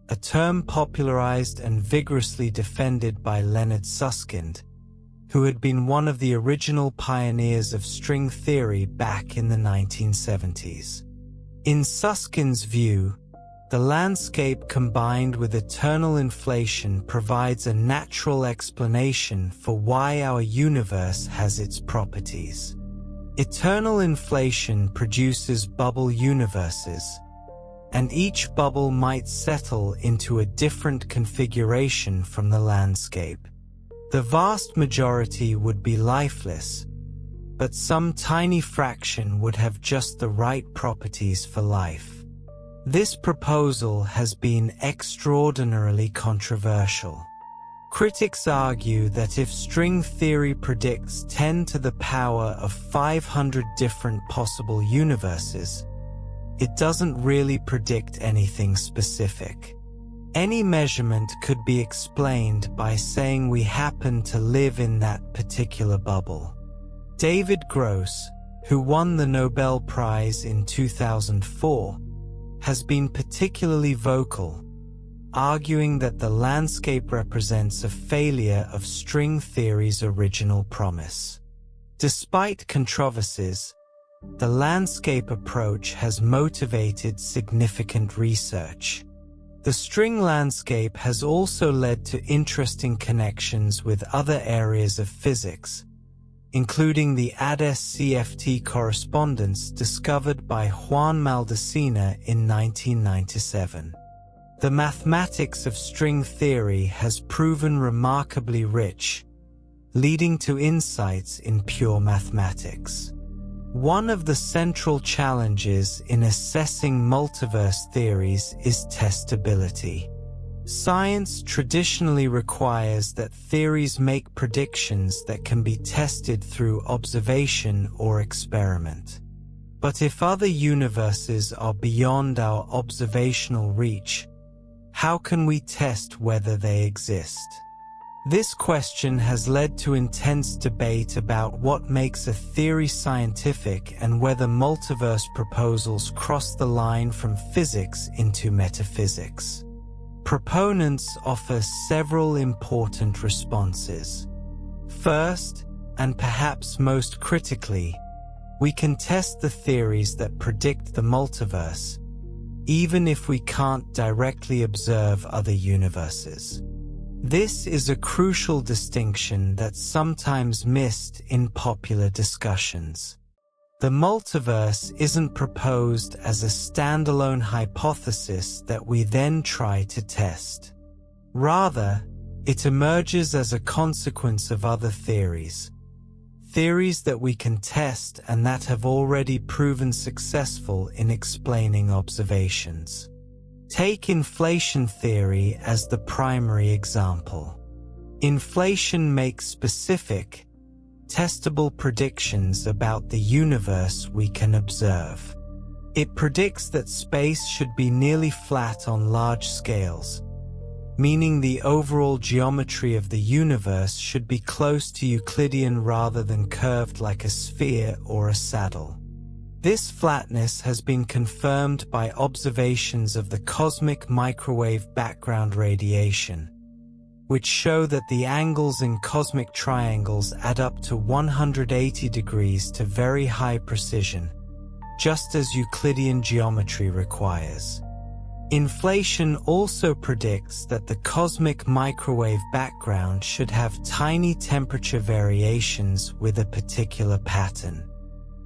Speaker 1: a term popularized and vigorously defended by Leonard Susskind, who had been one of the original pioneers of string theory back in the 1970s. In Susskind's view, the landscape combined with eternal inflation provides a natural explanation for why our universe has its properties. Eternal inflation produces bubble universes, and each bubble might settle into a different configuration from the landscape. The vast majority would be lifeless, but some tiny fraction would have just the right properties for life. This proposal has been extraordinarily controversial. Critics argue that if string theory predicts 10 to the power of 500 different possible universes, it doesn't really predict anything specific. Any measurement could be explained by saying we happen to live in that particular bubble. David Gross, who won the Nobel Prize in 2004, has been particularly vocal, arguing that the landscape represents a failure of string theory's original promise. Despite controversies, the landscape approach has motivated significant research. The string landscape has also led to interesting connections with other areas of physics, including the ADS-CFT correspondence discovered by Juan Maldacena in 1997. The mathematics of string theory has proven remarkably rich, leading to insights in pure mathematics. One of the central challenges in assessing multiverse theories is testability. Science traditionally requires that theories make predictions that can be tested through observation or experiment. But if other universes are beyond our observational reach, how can we test whether they exist? This question has led to intense debate about what makes a theory scientific and whether multiverse proposals cross the line from physics into metaphysics. Proponents offer several important responses. First, and perhaps most critically, we can test the theories that predict the multiverse, even if we can't directly observe other universes. This is a crucial distinction that's sometimes missed in popular discussions. The multiverse isn't proposed as a standalone hypothesis that we then try to test. Rather, it emerges as a consequence of other theories. Theories that we can test and that have already proven successful in explaining observations. Take inflation theory as the primary example. Inflation makes specific, testable predictions about the universe we can observe. It predicts that space should be nearly flat on large scales, meaning the overall geometry of the universe should be close to Euclidean rather than curved like a sphere or a saddle. This flatness has been confirmed by observations of the cosmic microwave background radiation, which show that the angles in cosmic triangles add up to 180 degrees to very high precision, just as Euclidean geometry requires. Inflation also predicts that the cosmic microwave background should have tiny temperature variations with a particular pattern.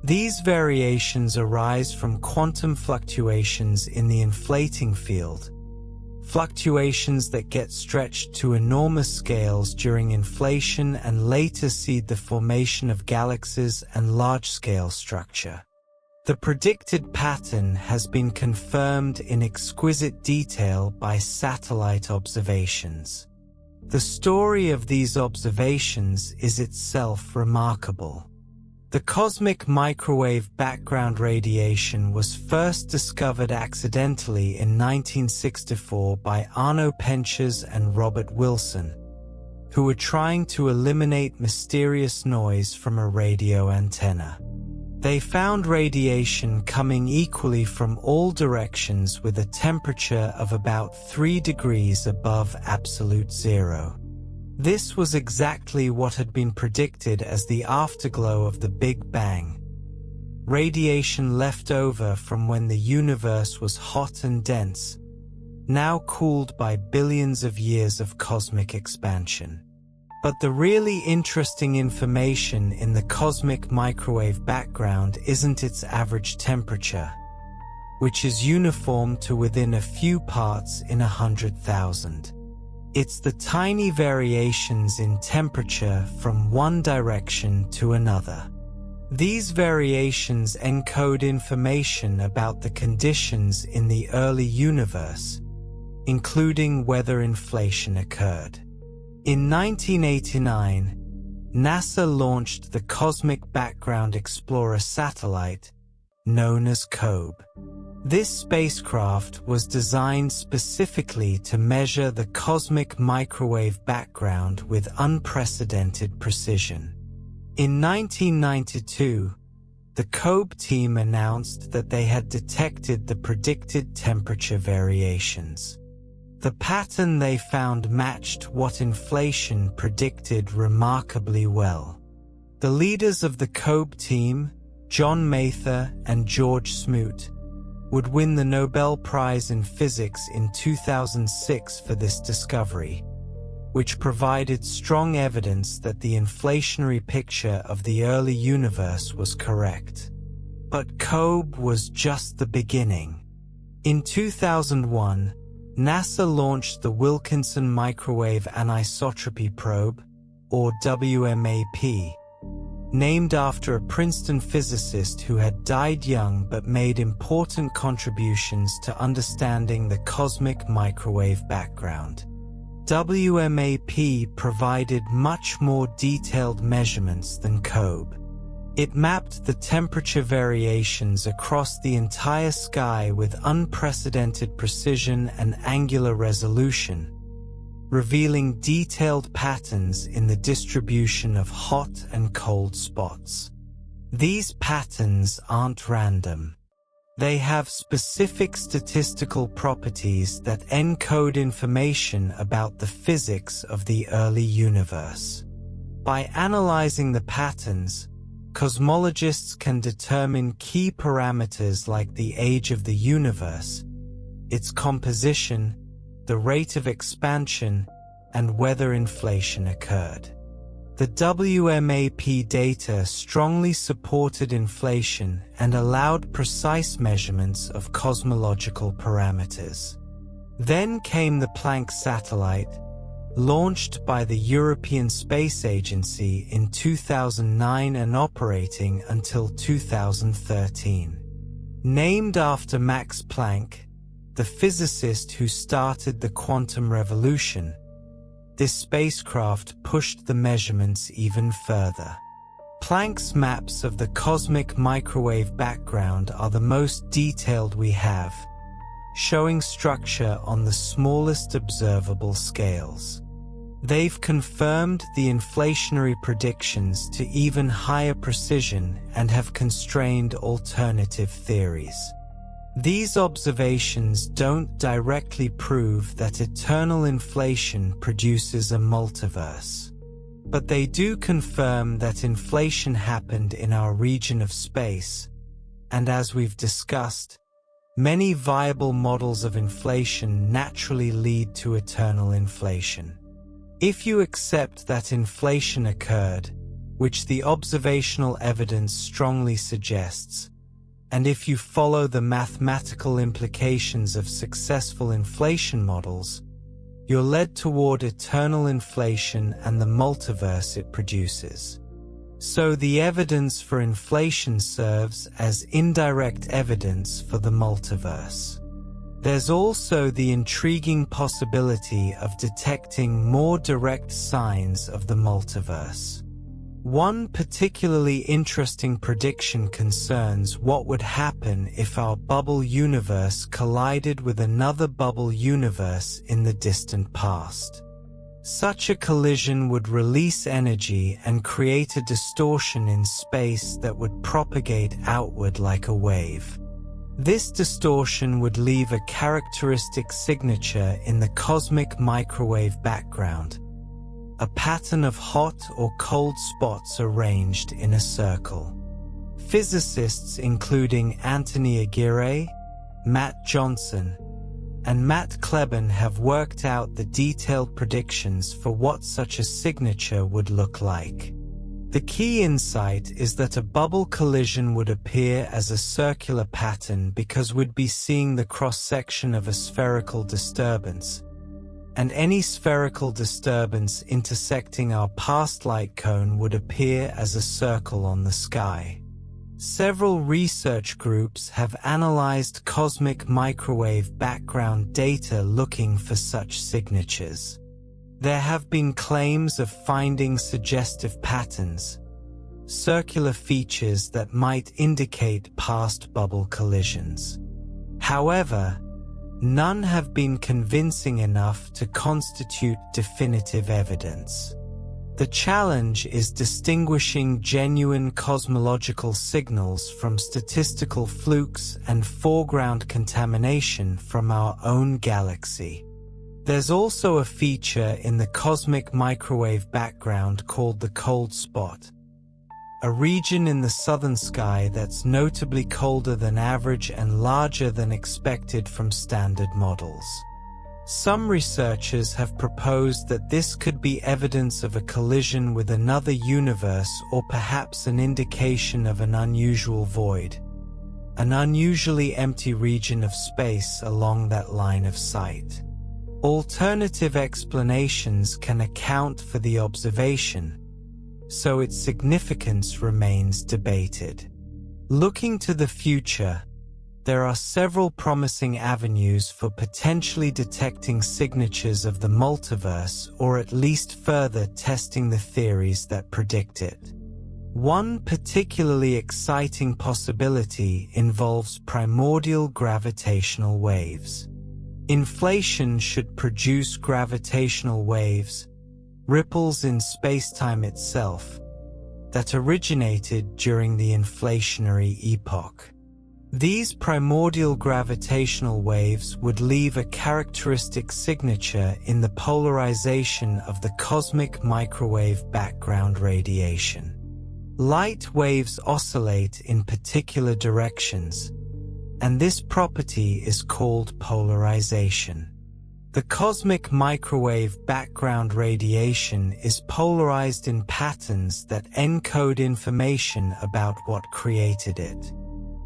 Speaker 1: These variations arise from quantum fluctuations in the inflating field, fluctuations that get stretched to enormous scales during inflation and later seed the formation of galaxies and large-scale structure. The predicted pattern has been confirmed in exquisite detail by satellite observations. The story of these observations is itself remarkable. The cosmic microwave background radiation was first discovered accidentally in 1964 by Arno Penzias and Robert Wilson, who were trying to eliminate mysterious noise from a radio antenna. They found radiation coming equally from all directions with a temperature of about 3 degrees above absolute zero. This was exactly what had been predicted as the afterglow of the Big Bang. Radiation left over from when the universe was hot and dense, now cooled by billions of years of cosmic expansion. But the really interesting information in the cosmic microwave background isn't its average temperature, which is uniform to within a few parts in 100,000. It's the tiny variations in temperature from one direction to another. These variations encode information about the conditions in the early universe, including whether inflation occurred. In 1989, NASA launched the Cosmic Background Explorer satellite, known as COBE. This spacecraft was designed specifically to measure the cosmic microwave background with unprecedented precision. In 1992, the COBE team announced that they had detected the predicted temperature variations. The pattern they found matched what inflation predicted remarkably well. The leaders of the COBE team, John Mather and George Smoot, would win the Nobel Prize in Physics in 2006 for this discovery, which provided strong evidence that the inflationary picture of the early universe was correct. But COBE was just the beginning. In 2001, NASA launched the Wilkinson Microwave Anisotropy Probe, or WMAP, named after a Princeton physicist who had died young but made important contributions to understanding the cosmic microwave background. WMAP provided much more detailed measurements than COBE. It mapped the temperature variations across the entire sky with unprecedented precision and angular resolution, revealing detailed patterns in the distribution of hot and cold spots. These patterns aren't random. They have specific statistical properties that encode information about the physics of the early universe. By analyzing the patterns, cosmologists can determine key parameters like the age of the universe, its composition, the rate of expansion, and whether inflation occurred. The WMAP data strongly supported inflation and allowed precise measurements of cosmological parameters. Then came the Planck satellite, launched by the European Space Agency in 2009 and operating until 2013. Named after Max Planck, the physicist who started the quantum revolution, this spacecraft pushed the measurements even further. Planck's maps of the cosmic microwave background are the most detailed we have, showing structure on the smallest observable scales. They've confirmed the inflationary predictions to even higher precision and have constrained alternative theories. These observations don't directly prove that eternal inflation produces a multiverse, but they do confirm that inflation happened in our region of space, and as we've discussed, many viable models of inflation naturally lead to eternal inflation. If you accept that inflation occurred, which the observational evidence strongly suggests, and if you follow the mathematical implications of successful inflation models, you're led toward eternal inflation and the multiverse it produces. So the evidence for inflation serves as indirect evidence for the multiverse. There's also the intriguing possibility of detecting more direct signs of the multiverse. One particularly interesting prediction concerns what would happen if our bubble universe collided with another bubble universe in the distant past. Such a collision would release energy and create a distortion in space that would propagate outward like a wave. This distortion would leave a characteristic signature in the cosmic microwave background, a pattern of hot or cold spots arranged in a circle. Physicists including Anthony Aguirre, Matt Johnson, and Matt Kleben have worked out the detailed predictions for what such a signature would look like. The key insight is that a bubble collision would appear as a circular pattern because we'd be seeing the cross-section of a spherical disturbance, and any spherical disturbance intersecting our past light cone would appear as a circle on the sky. Several research groups have analyzed cosmic microwave background data looking for such signatures. There have been claims of finding suggestive patterns, circular features that might indicate past bubble collisions. However, none have been convincing enough to constitute definitive evidence. The challenge is distinguishing genuine cosmological signals from statistical flukes and foreground contamination from our own galaxy. There's also a feature in the cosmic microwave background called the cold spot, a region in the southern sky that's notably colder than average and larger than expected from standard models. Some researchers have proposed that this could be evidence of a collision with another universe or perhaps an indication of an unusual void, an unusually empty region of space along that line of sight. Alternative explanations can account for the observation, so its significance remains debated. Looking to the future, there are several promising avenues for potentially detecting signatures of the multiverse or at least further testing the theories that predict it. One particularly exciting possibility involves primordial gravitational waves. Inflation should produce gravitational waves, ripples in spacetime itself, that originated during the inflationary epoch. These primordial gravitational waves would leave a characteristic signature in the polarization of the cosmic microwave background radiation. Light waves oscillate in particular directions, and this property is called polarization. The cosmic microwave background radiation is polarized in patterns that encode information about what created it.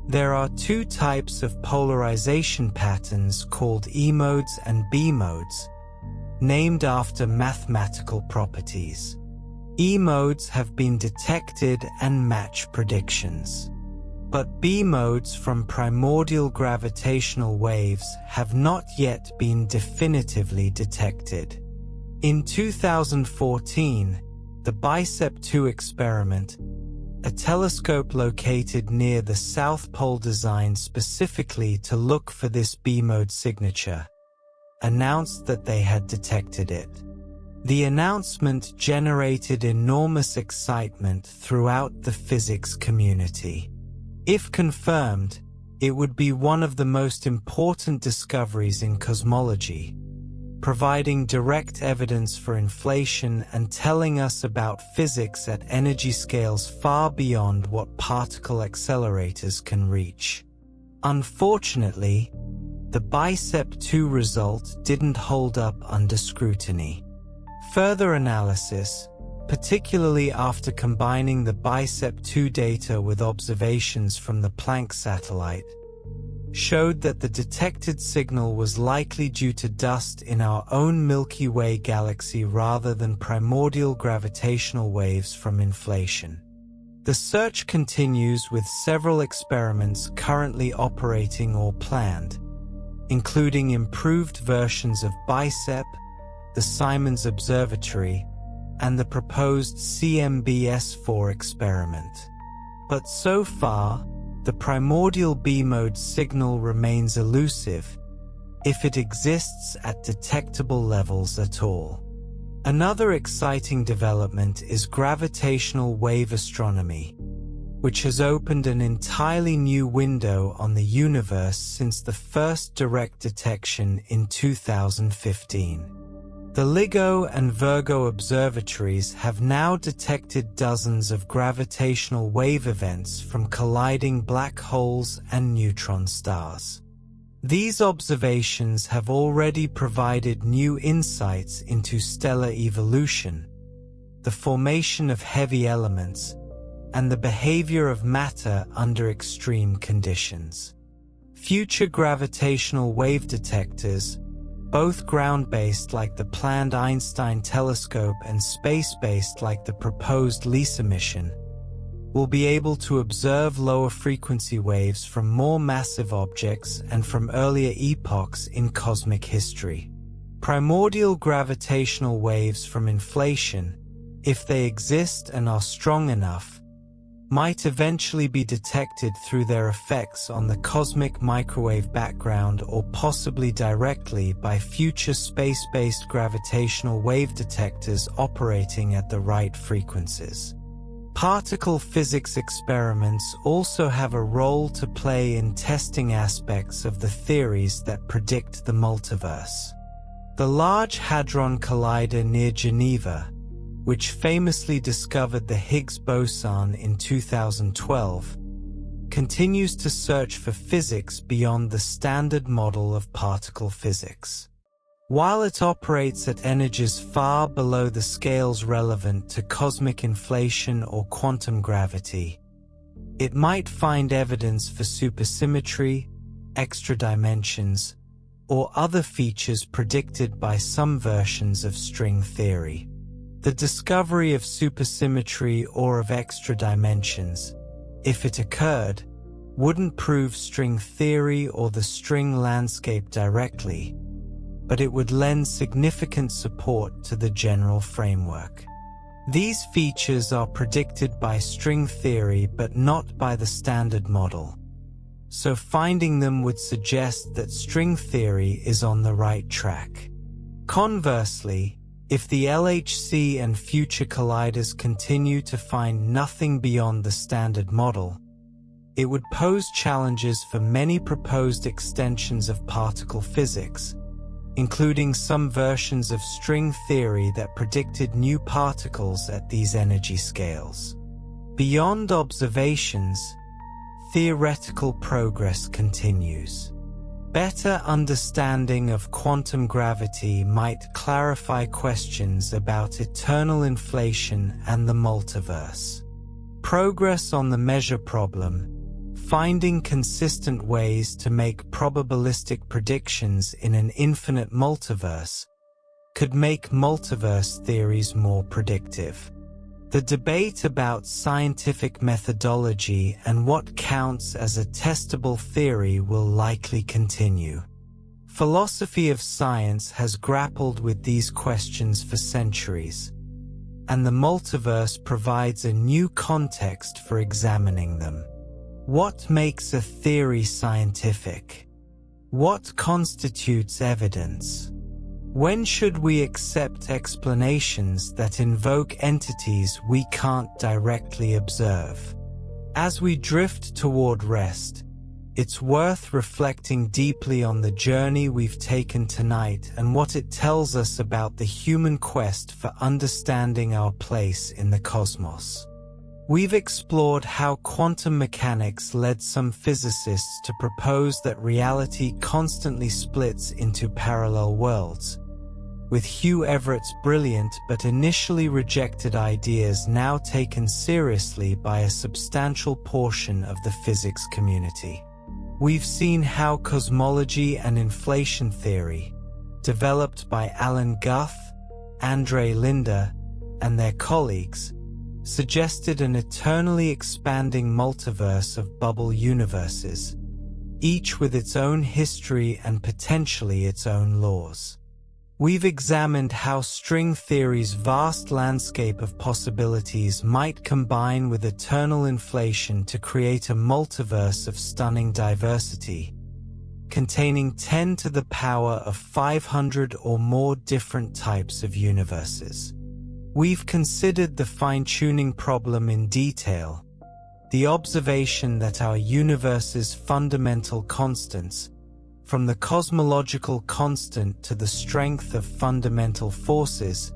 Speaker 1: There are two types of polarization patterns called E modes and B modes, named after mathematical properties. E modes have been detected and match predictions, but B modes from primordial gravitational waves have not yet been definitively detected. In 2014, the BICEP 2 experiment, a telescope located near the South Pole designed specifically to look for this B-mode signature, announced that they had detected it. The announcement generated enormous excitement throughout the physics community. If confirmed, it would be one of the most important discoveries in cosmology, providing direct evidence for inflation and telling us about physics at energy scales far beyond what particle accelerators can reach. Unfortunately, the BICEP 2 result didn't hold up under scrutiny. Further analysis, particularly after combining the BICEP 2 data with observations from the Planck satellite, showed that the detected signal was likely due to dust in our own Milky Way galaxy rather than primordial gravitational waves from inflation. The search continues with several experiments currently operating or planned, including improved versions of BICEP, the Simons Observatory, and the proposed CMBS-4 experiment. But so far, the primordial B-mode signal remains elusive, if it exists at detectable levels at all. Another exciting development is gravitational wave astronomy, which has opened an entirely new window on the universe since the first direct detection in 2015. The LIGO and Virgo observatories have now detected dozens of gravitational wave events from colliding black holes and neutron stars. These observations have already provided new insights into stellar evolution, the formation of heavy elements, and the behavior of matter under extreme conditions. Future gravitational wave detectors, both ground-based like the planned Einstein telescope and space-based like the proposed LISA mission, will be able to observe lower frequency waves from more massive objects and from earlier epochs in cosmic history. Primordial gravitational waves from inflation, if they exist and are strong enough, might eventually be detected through their effects on the cosmic microwave background or possibly directly by future space-based gravitational wave detectors operating at the right frequencies. Particle physics experiments also have a role to play in testing aspects of the theories that predict the multiverse. The Large Hadron Collider near Geneva, which famously discovered the Higgs boson in 2012, continues to search for physics beyond the standard model of particle physics. While it operates at energies far below the scales relevant to cosmic inflation or quantum gravity, it might find evidence for supersymmetry, extra dimensions, or other features predicted by some versions of string theory. The discovery of supersymmetry or of extra dimensions, if it occurred, wouldn't prove string theory or the string landscape directly, but it would lend significant support to the general framework. These features are predicted by string theory but not by the standard model, so finding them would suggest that string theory is on the right track. Conversely, if the LHC and future colliders continue to find nothing beyond the standard model, it would pose challenges for many proposed extensions of particle physics, including some versions of string theory that predicted new particles at these energy scales. Beyond observations, theoretical progress continues. Better understanding of quantum gravity might clarify questions about eternal inflation and the multiverse. Progress on the measure problem, finding consistent ways to make probabilistic predictions in an infinite multiverse, could make multiverse theories more predictive. The debate about scientific methodology and what counts as a testable theory will likely continue. Philosophy of science has grappled with these questions for centuries, and the multiverse provides a new context for examining them. What makes a theory scientific? What constitutes evidence? When should we accept explanations that invoke entities we can't directly observe? As we drift toward rest, it's worth reflecting deeply on the journey we've taken tonight and what it tells us about the human quest for understanding our place in the cosmos. We've explored how quantum mechanics led some physicists to propose that reality constantly splits into parallel worlds, with Hugh Everett's brilliant but initially rejected ideas now taken seriously by a substantial portion of the physics community. We've seen how cosmology and inflation theory, developed by Alan Guth, Andre Linde, and their colleagues, suggested an eternally expanding multiverse of bubble universes, each with its own history and potentially its own laws. We've examined how string theory's vast landscape of possibilities might combine with eternal inflation to create a multiverse of stunning diversity, containing 10 to the power of 500 or more different types of universes. We've considered the fine-tuning problem in detail, the observation that our universe's fundamental constants, from the cosmological constant to the strength of fundamental forces,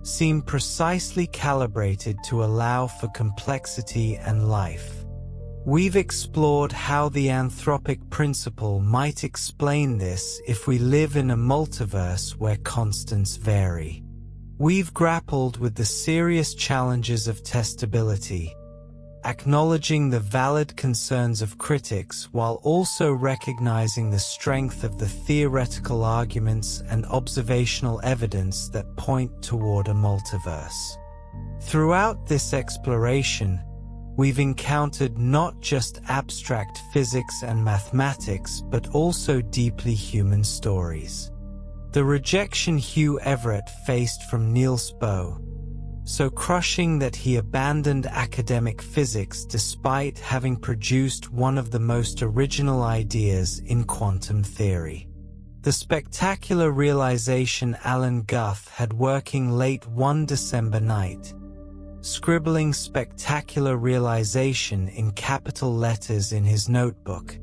Speaker 1: seem precisely calibrated to allow for complexity and life. We've explored how the anthropic principle might explain this if we live in a multiverse where constants vary. We've grappled with the serious challenges of testability, acknowledging the valid concerns of critics while also recognizing the strength of the theoretical arguments and observational evidence that point toward a multiverse. Throughout this exploration, we've encountered not just abstract physics and mathematics but also deeply human stories. The rejection Hugh Everett faced from Niels Bohr, so crushing that he abandoned academic physics despite having produced one of the most original ideas in quantum theory. The spectacular realization Alan Guth had working late one December night, scribbling spectacular realization in capital letters in his notebook,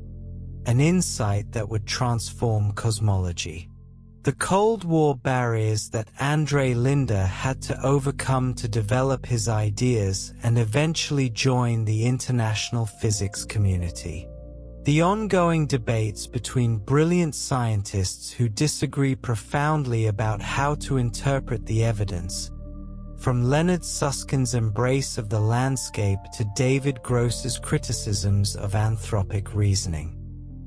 Speaker 1: an insight that would transform cosmology. The Cold War barriers that Andre Linde had to overcome to develop his ideas and eventually join the international physics community. The ongoing debates between brilliant scientists who disagree profoundly about how to interpret the evidence, from Leonard Susskind's embrace of the landscape to David Gross's criticisms of anthropic reasoning.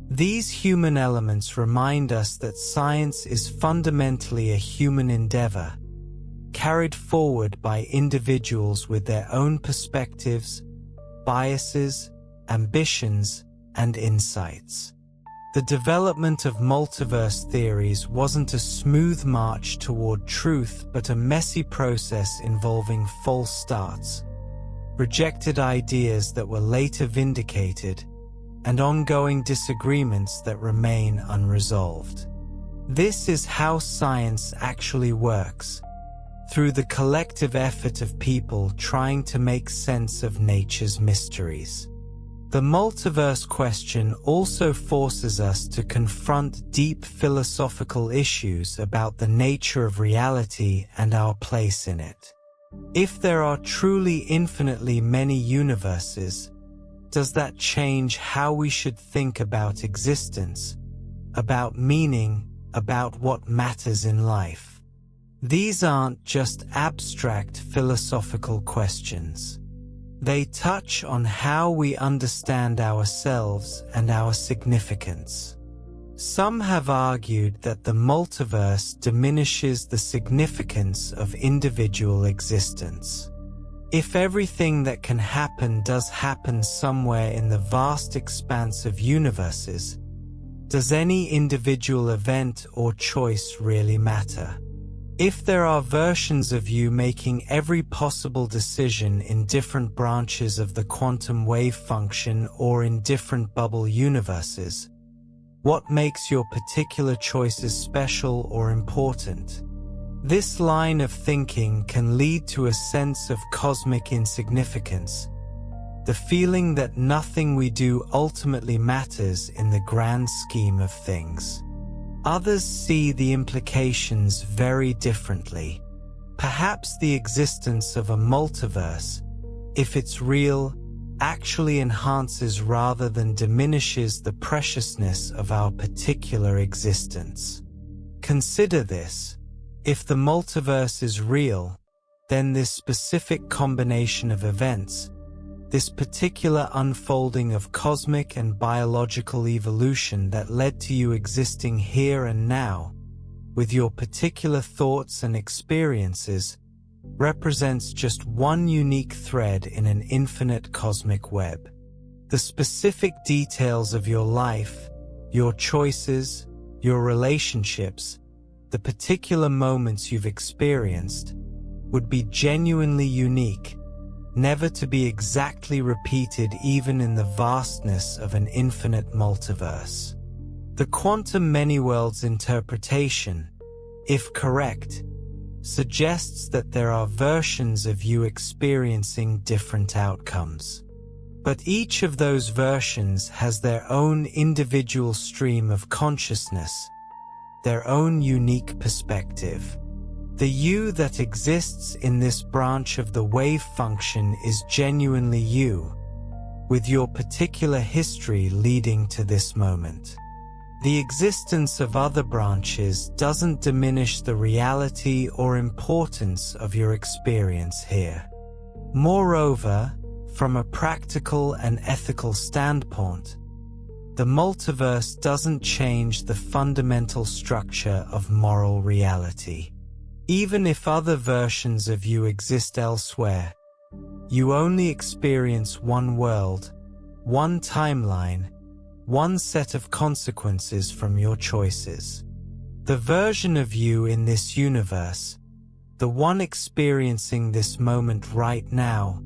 Speaker 1: These human elements remind us that science is fundamentally a human endeavor, carried forward by individuals with their own perspectives, biases, ambitions, and insights. The development of multiverse theories wasn't a smooth march toward truth, but a messy process involving false starts, rejected ideas that were later vindicated, and ongoing disagreements that remain unresolved. This is how science actually works, through the collective effort of people trying to make sense of nature's mysteries. The multiverse question also forces us to confront deep philosophical issues about the nature of reality and our place in it. If there are truly infinitely many universes, does that change how we should think about existence, about meaning, about what matters in life? These aren't just abstract philosophical questions. They touch on how we understand ourselves and our significance. Some have argued that the multiverse diminishes the significance of individual existence. If everything that can happen does happen somewhere in the vast expanse of universes, does any individual event or choice really matter? If there are versions of you making every possible decision in different branches of the quantum wave function or in different bubble universes, what makes your particular choices special or important? This line of thinking can lead to a sense of cosmic insignificance, the feeling that nothing we do ultimately matters in the grand scheme of things. Others see the implications very differently. Perhaps the existence of a multiverse, if it's real, actually enhances rather than diminishes the preciousness of our particular existence. Consider this. If the multiverse is real, then this specific combination of events, this particular unfolding of cosmic and biological evolution that led to you existing here and now, with your particular thoughts and experiences, represents just one unique thread in an infinite cosmic web. The specific details of your life, your choices, your relationships, the particular moments you've experienced, would be genuinely unique, never to be exactly repeated even in the vastness of an infinite multiverse. The quantum many-worlds interpretation, if correct, suggests that there are versions of you experiencing different outcomes. But each of those versions has their own individual stream of consciousness, their own unique perspective. The you that exists in this branch of the wave function is genuinely you, with your particular history leading to this moment. The existence of other branches doesn't diminish the reality or importance of your experience here. Moreover, from a practical and ethical standpoint, the multiverse doesn't change the fundamental structure of moral reality. Even if other versions of you exist elsewhere, you only experience one world, one timeline, one set of consequences from your choices. The version of you in this universe, the one experiencing this moment right now,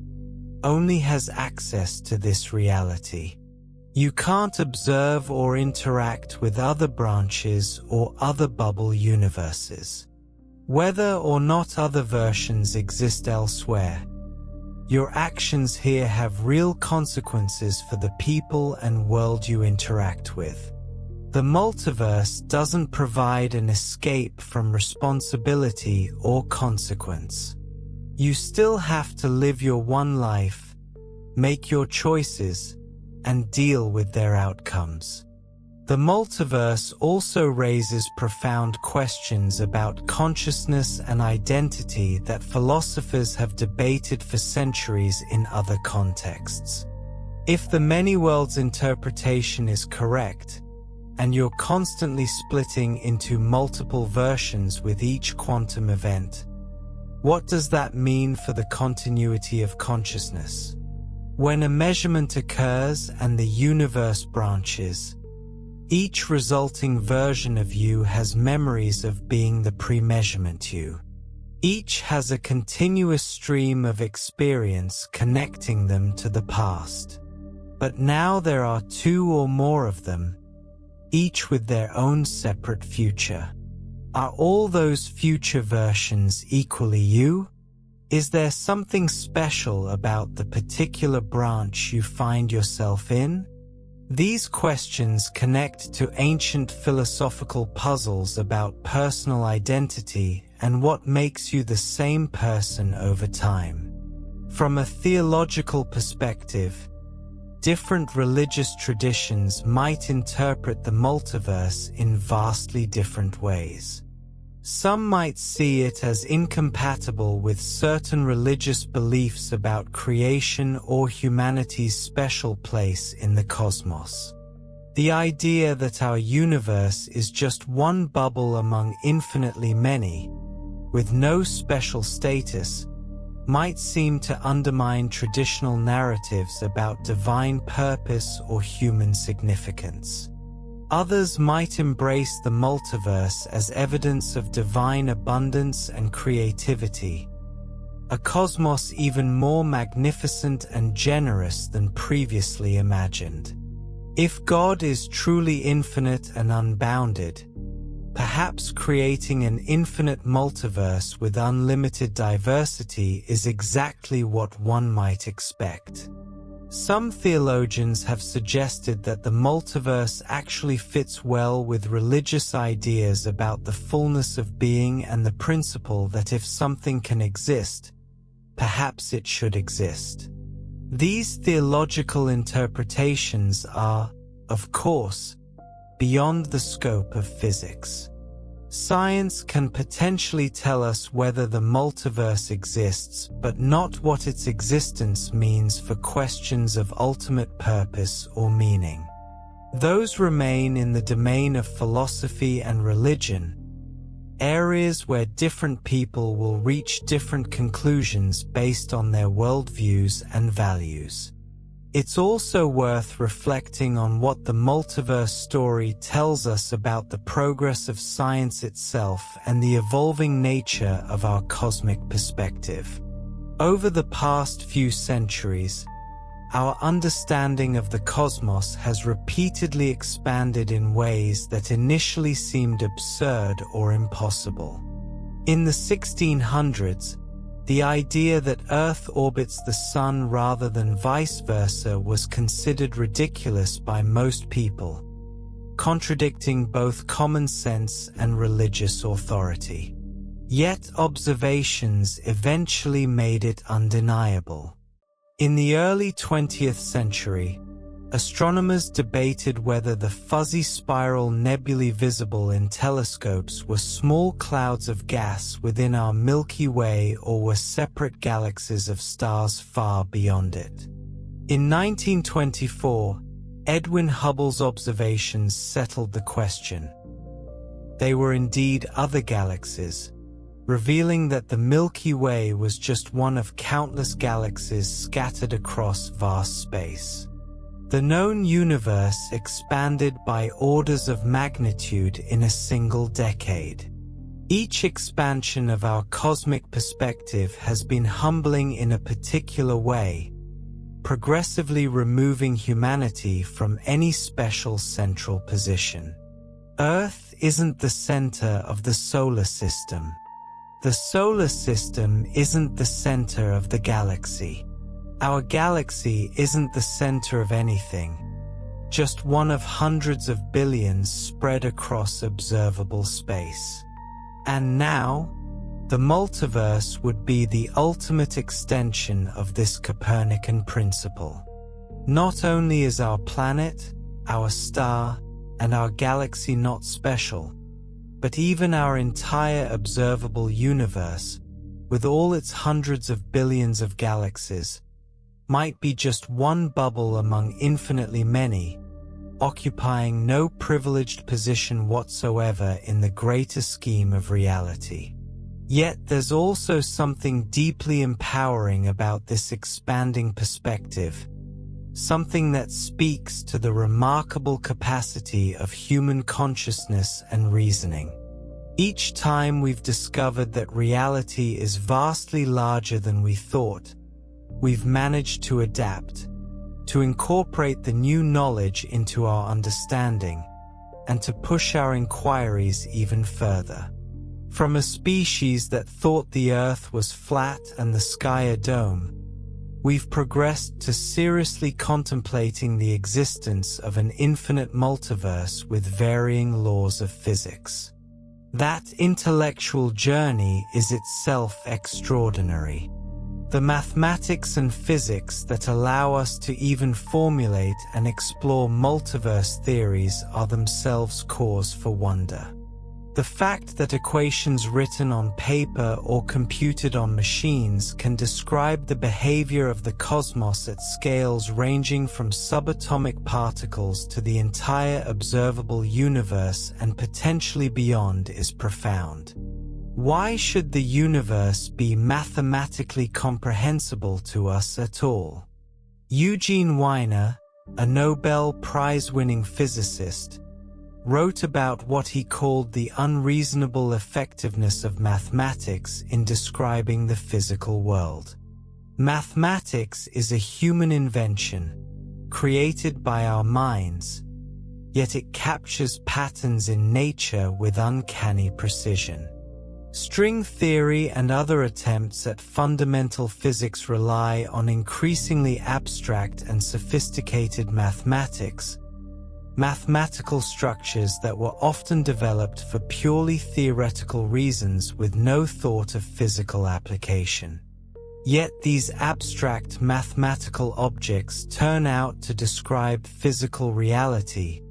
Speaker 1: only has access to this reality. You can't observe or interact with other branches or other bubble universes. Whether or not other versions exist elsewhere, your actions here have real consequences for the people and world you interact with. The multiverse doesn't provide an escape from responsibility or consequence. You still have to live your one life, make your choices, and deal with their outcomes. The multiverse also raises profound questions about consciousness and identity that philosophers have debated for centuries in other contexts. If the many worlds interpretation is correct, and you're constantly splitting into multiple versions with each quantum event, what does that mean for the continuity of consciousness? When a measurement occurs and the universe branches, each resulting version of you has memories of being the pre-measurement you. Each has a continuous stream of experience connecting them to the past. But now there are two or more of them, each with their own separate future. Are all those future versions equally you? Is there something special about the particular branch you find yourself in? These questions connect to ancient philosophical puzzles about personal identity and what makes you the same person over time. From a theological perspective, different religious traditions might interpret the multiverse in vastly different ways. Some might see it as incompatible with certain religious beliefs about creation or humanity's special place in the cosmos. The idea that our universe is just one bubble among infinitely many, with no special status, might seem to undermine traditional narratives about divine purpose or human significance. Others might embrace the multiverse as evidence of divine abundance and creativity, a cosmos even more magnificent and generous than previously imagined. If God is truly infinite and unbounded, perhaps creating an infinite multiverse with unlimited diversity is exactly what one might expect. Some theologians have suggested that the multiverse actually fits well with religious ideas about the fullness of being and the principle that if something can exist, perhaps it should exist. These theological interpretations are, of course, beyond the scope of physics. Science can potentially tell us whether the multiverse exists, but not what its existence means for questions of ultimate purpose or meaning. Those remain in the domain of philosophy and religion, areas where different people will reach different conclusions based on their worldviews and values. It's also worth reflecting on what the multiverse story tells us about the progress of science itself and the evolving nature of our cosmic perspective. Over the past few centuries, our understanding of the cosmos has repeatedly expanded in ways that initially seemed absurd or impossible. In the 1600s, the idea that Earth orbits the Sun rather than vice versa was considered ridiculous by most people, contradicting both common sense and religious authority. Yet observations eventually made it undeniable. In the early 20th century, astronomers debated whether the fuzzy spiral nebulae visible in telescopes were small clouds of gas within our Milky Way or were separate galaxies of stars far beyond it. In 1924, Edwin Hubble's observations settled the question. They were indeed other galaxies, revealing that the Milky Way was just one of countless galaxies scattered across vast space. The known universe expanded by orders of magnitude in a single decade. Each expansion of our cosmic perspective has been humbling in a particular way, progressively removing humanity from any special central position. Earth isn't the center of the solar system. The solar system isn't the center of the galaxy. Our galaxy isn't the center of anything, just one of hundreds of billions spread across observable space. And now, the multiverse would be the ultimate extension of this Copernican principle. Not only is our planet, our star, and our galaxy not special, but even our entire observable universe, with all its hundreds of billions of galaxies, might be just one bubble among infinitely many, occupying no privileged position whatsoever in the greater scheme of reality. Yet there's also something deeply empowering about this expanding perspective, something that speaks to the remarkable capacity of human consciousness and reasoning. Each time we've discovered that reality is vastly larger than we thought, we've managed to adapt, to incorporate the new knowledge into our understanding, and to push our inquiries even further. From a species that thought the Earth was flat and the sky a dome, we've progressed to seriously contemplating the existence of an infinite multiverse with varying laws of physics. That intellectual journey is itself extraordinary. The mathematics and physics that allow us to even formulate and explore multiverse theories are themselves cause for wonder. The fact that equations written on paper or computed on machines can describe the behavior of the cosmos at scales ranging from subatomic particles to the entire observable universe and potentially beyond is profound. Why should the universe be mathematically comprehensible to us at all? Eugene Wigner, a Nobel Prize-winning physicist, wrote about what he called the unreasonable effectiveness of mathematics in describing the physical world. Mathematics is a human invention, created by our minds, yet it captures patterns in nature with uncanny precision. String theory and other attempts at fundamental physics rely on increasingly abstract and sophisticated mathematical structures that were often developed for purely theoretical reasons with no thought of physical application. Yet these abstract mathematical objects turn out to describe physical reality,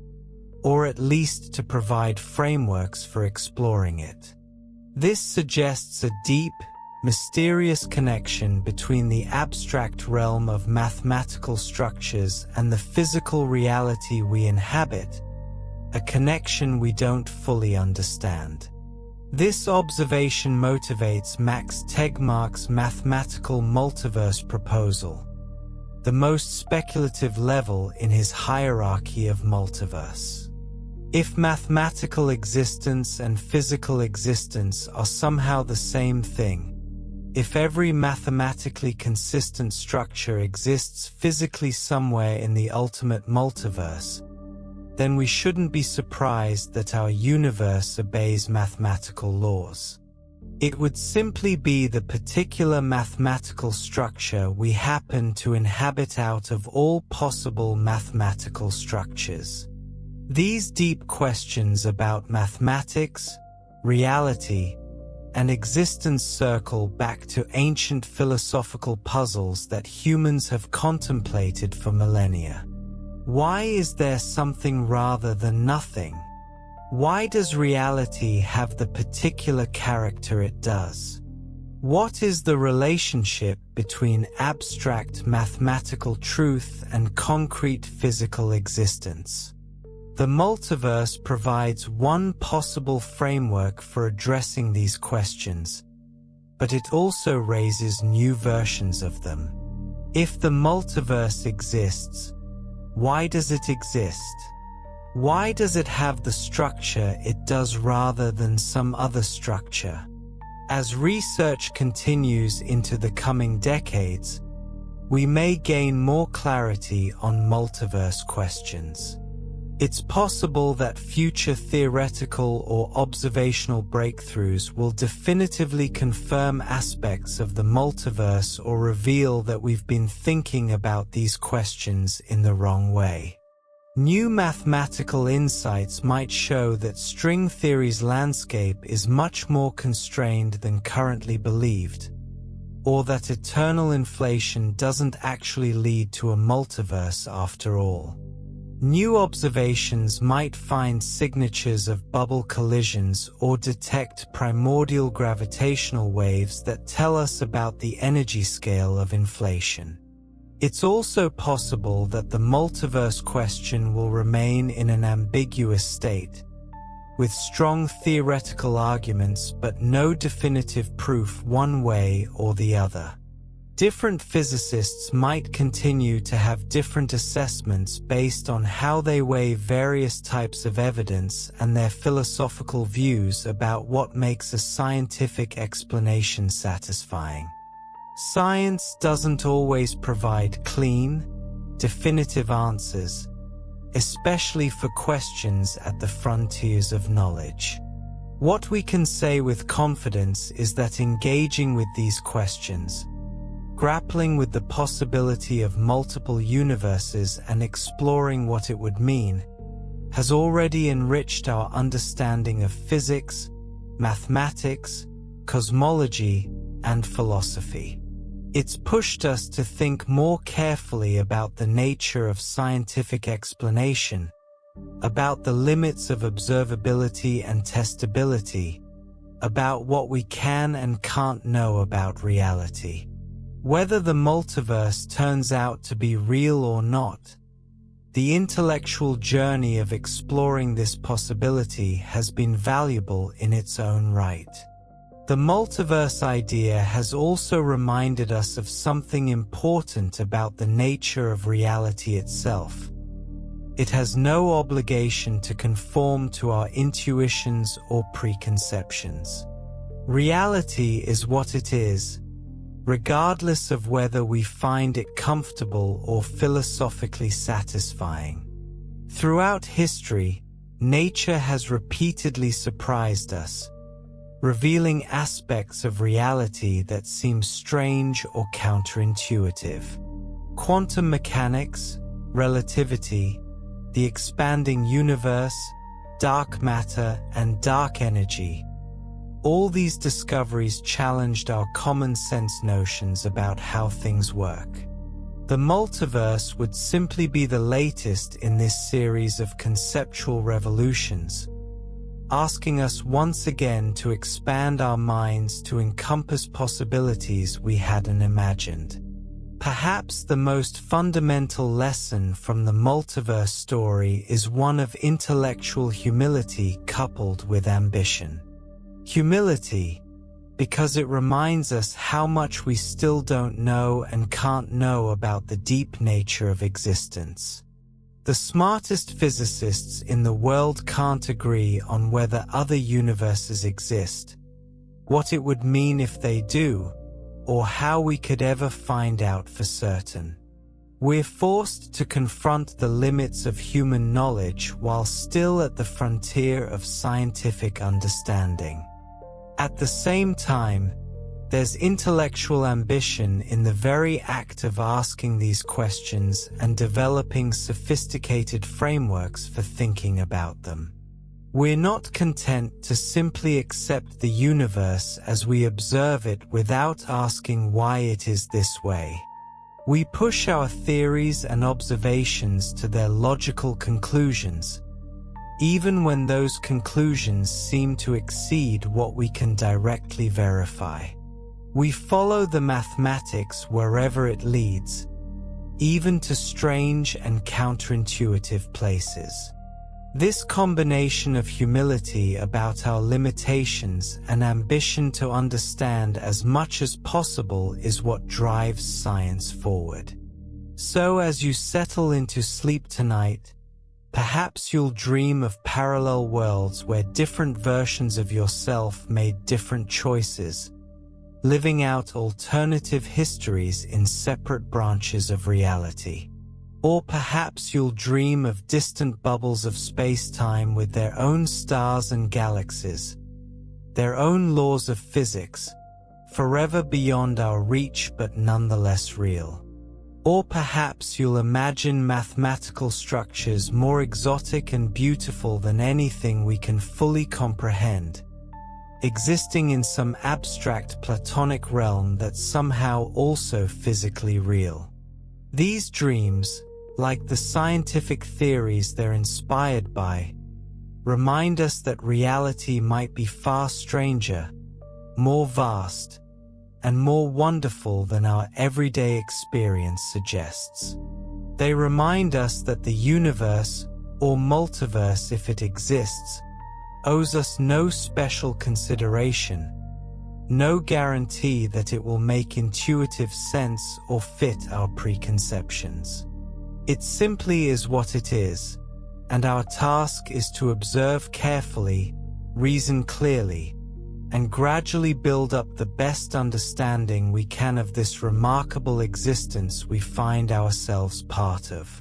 Speaker 1: or at least to provide frameworks for exploring it. This suggests a deep, mysterious connection between the abstract realm of mathematical structures and the physical reality we inhabit, a connection we don't fully understand. This observation motivates Max Tegmark's mathematical multiverse proposal, the most speculative level in his hierarchy of multiverse. If mathematical existence and physical existence are somehow the same thing, if every mathematically consistent structure exists physically somewhere in the ultimate multiverse, then we shouldn't be surprised that our universe obeys mathematical laws. It would simply be the particular mathematical structure we happen to inhabit out of all possible mathematical structures. These deep questions about mathematics, reality, and existence circle back to ancient philosophical puzzles that humans have contemplated for millennia. Why is there something rather than nothing? Why does reality have the particular character it does? What is the relationship between abstract mathematical truth and concrete physical existence? The multiverse provides one possible framework for addressing these questions, but it also raises new versions of them. If the multiverse exists, why does it exist? Why does it have the structure it does rather than some other structure? As research continues into the coming decades, we may gain more clarity on multiverse questions. It's possible that future theoretical or observational breakthroughs will definitively confirm aspects of the multiverse or reveal that we've been thinking about these questions in the wrong way. New mathematical insights might show that string theory's landscape is much more constrained than currently believed, or that eternal inflation doesn't actually lead to a multiverse after all. New observations might find signatures of bubble collisions or detect primordial gravitational waves that tell us about the energy scale of inflation. It's also possible that the multiverse question will remain in an ambiguous state, with strong theoretical arguments but no definitive proof one way or the other. Different physicists might continue to have different assessments based on how they weigh various types of evidence and their philosophical views about what makes a scientific explanation satisfying. Science doesn't always provide clean, definitive answers, especially for questions at the frontiers of knowledge. What we can say with confidence is that engaging with these questions, grappling with the possibility of multiple universes and exploring what it would mean, has already enriched our understanding of physics, mathematics, cosmology, and philosophy. It's pushed us to think more carefully about the nature of scientific explanation, about the limits of observability and testability, about what we can and can't know about reality. Whether the multiverse turns out to be real or not, the intellectual journey of exploring this possibility has been valuable in its own right. The multiverse idea has also reminded us of something important about the nature of reality itself. It has no obligation to conform to our intuitions or preconceptions. Reality is what it is, regardless of whether we find it comfortable or philosophically satisfying. Throughout history, nature has repeatedly surprised us, revealing aspects of reality that seem strange or counterintuitive. Quantum mechanics, relativity, the expanding universe, dark matter, and dark energy. All these discoveries challenged our common sense notions about how things work. The multiverse would simply be the latest in this series of conceptual revolutions, asking us once again to expand our minds to encompass possibilities we hadn't imagined. Perhaps the most fundamental lesson from the multiverse story is one of intellectual humility coupled with ambition. Humility, because it reminds us how much we still don't know and can't know about the deep nature of existence. The smartest physicists in the world can't agree on whether other universes exist, what it would mean if they do, or how we could ever find out for certain. We're forced to confront the limits of human knowledge while still at the frontier of scientific understanding. At the same time, there's intellectual ambition in the very act of asking these questions and developing sophisticated frameworks for thinking about them. We're not content to simply accept the universe as we observe it without asking why it is this way. We push our theories and observations to their logical conclusions, even when those conclusions seem to exceed what we can directly verify. We follow the mathematics wherever it leads, even to strange and counterintuitive places. This combination of humility about our limitations and ambition to understand as much as possible is what drives science forward. So as you settle into sleep tonight, Perhaps you'll dream of parallel worlds where different versions of yourself made different choices, living out alternative histories in separate branches of reality. Or perhaps you'll dream of distant bubbles of space-time with their own stars and galaxies, their own laws of physics, forever beyond our reach but nonetheless real. Or perhaps you'll imagine mathematical structures more exotic and beautiful than anything we can fully comprehend, existing in some abstract Platonic realm that's somehow also physically real. These dreams, like the scientific theories they're inspired by, remind us that reality might be far stranger, more vast, and more wonderful than our everyday experience suggests. They remind us that the universe, or multiverse if it exists, owes us no special consideration, no guarantee that it will make intuitive sense or fit our preconceptions. It simply is what it is, and our task is to observe carefully, reason clearly, and gradually build up the best understanding we can of this remarkable existence we find ourselves part of.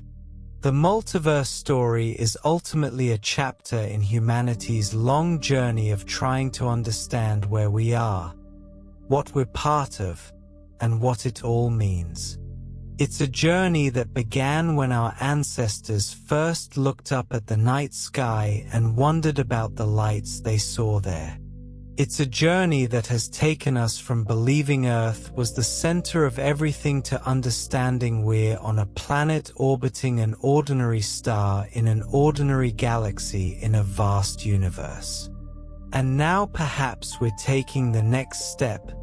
Speaker 1: The multiverse story is ultimately a chapter in humanity's long journey of trying to understand where we are, what we're part of, and what it all means. It's a journey that began when our ancestors first looked up at the night sky and wondered about the lights they saw there. It's a journey that has taken us from believing Earth was the center of everything to understanding we're on a planet orbiting an ordinary star in an ordinary galaxy in a vast universe. And now perhaps we're taking the next step,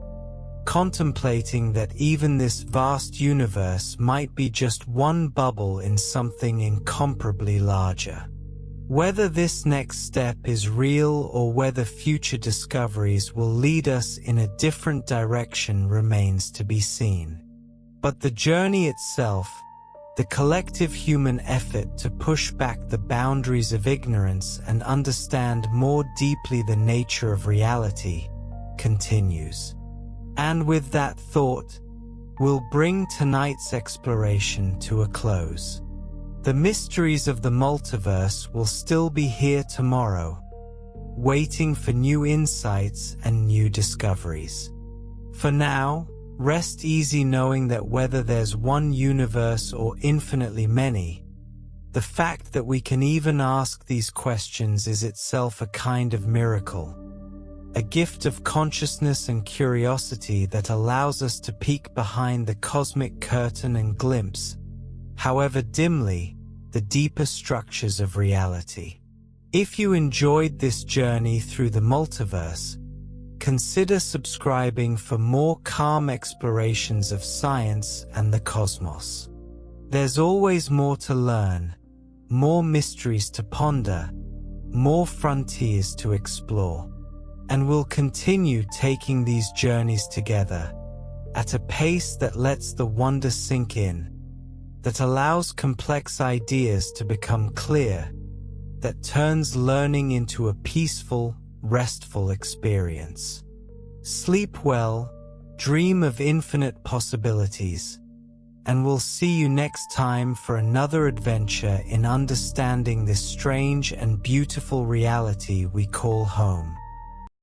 Speaker 1: contemplating that even this vast universe might be just one bubble in something incomparably larger. Whether this next step is real or whether future discoveries will lead us in a different direction remains to be seen. But the journey itself, the collective human effort to push back the boundaries of ignorance and understand more deeply the nature of reality, continues. And with that thought, we'll bring tonight's exploration to a close. The mysteries of the multiverse will still be here tomorrow, waiting for new insights and new discoveries. For now, rest easy knowing that whether there's one universe or infinitely many, the fact that we can even ask these questions is itself a kind of miracle, a gift of consciousness and curiosity that allows us to peek behind the cosmic curtain and glimpse, however dimly, the deeper structures of reality. If you enjoyed this journey through the multiverse, consider subscribing for more calm explorations of science and the cosmos. There's always more to learn, more mysteries to ponder, more frontiers to explore. And we'll continue taking these journeys together, at a pace that lets the wonder sink in, that allows complex ideas to become clear, that turns learning into a peaceful, restful experience. Sleep well, dream of infinite possibilities, and we'll see you next time for another adventure in understanding this strange and beautiful reality we call home.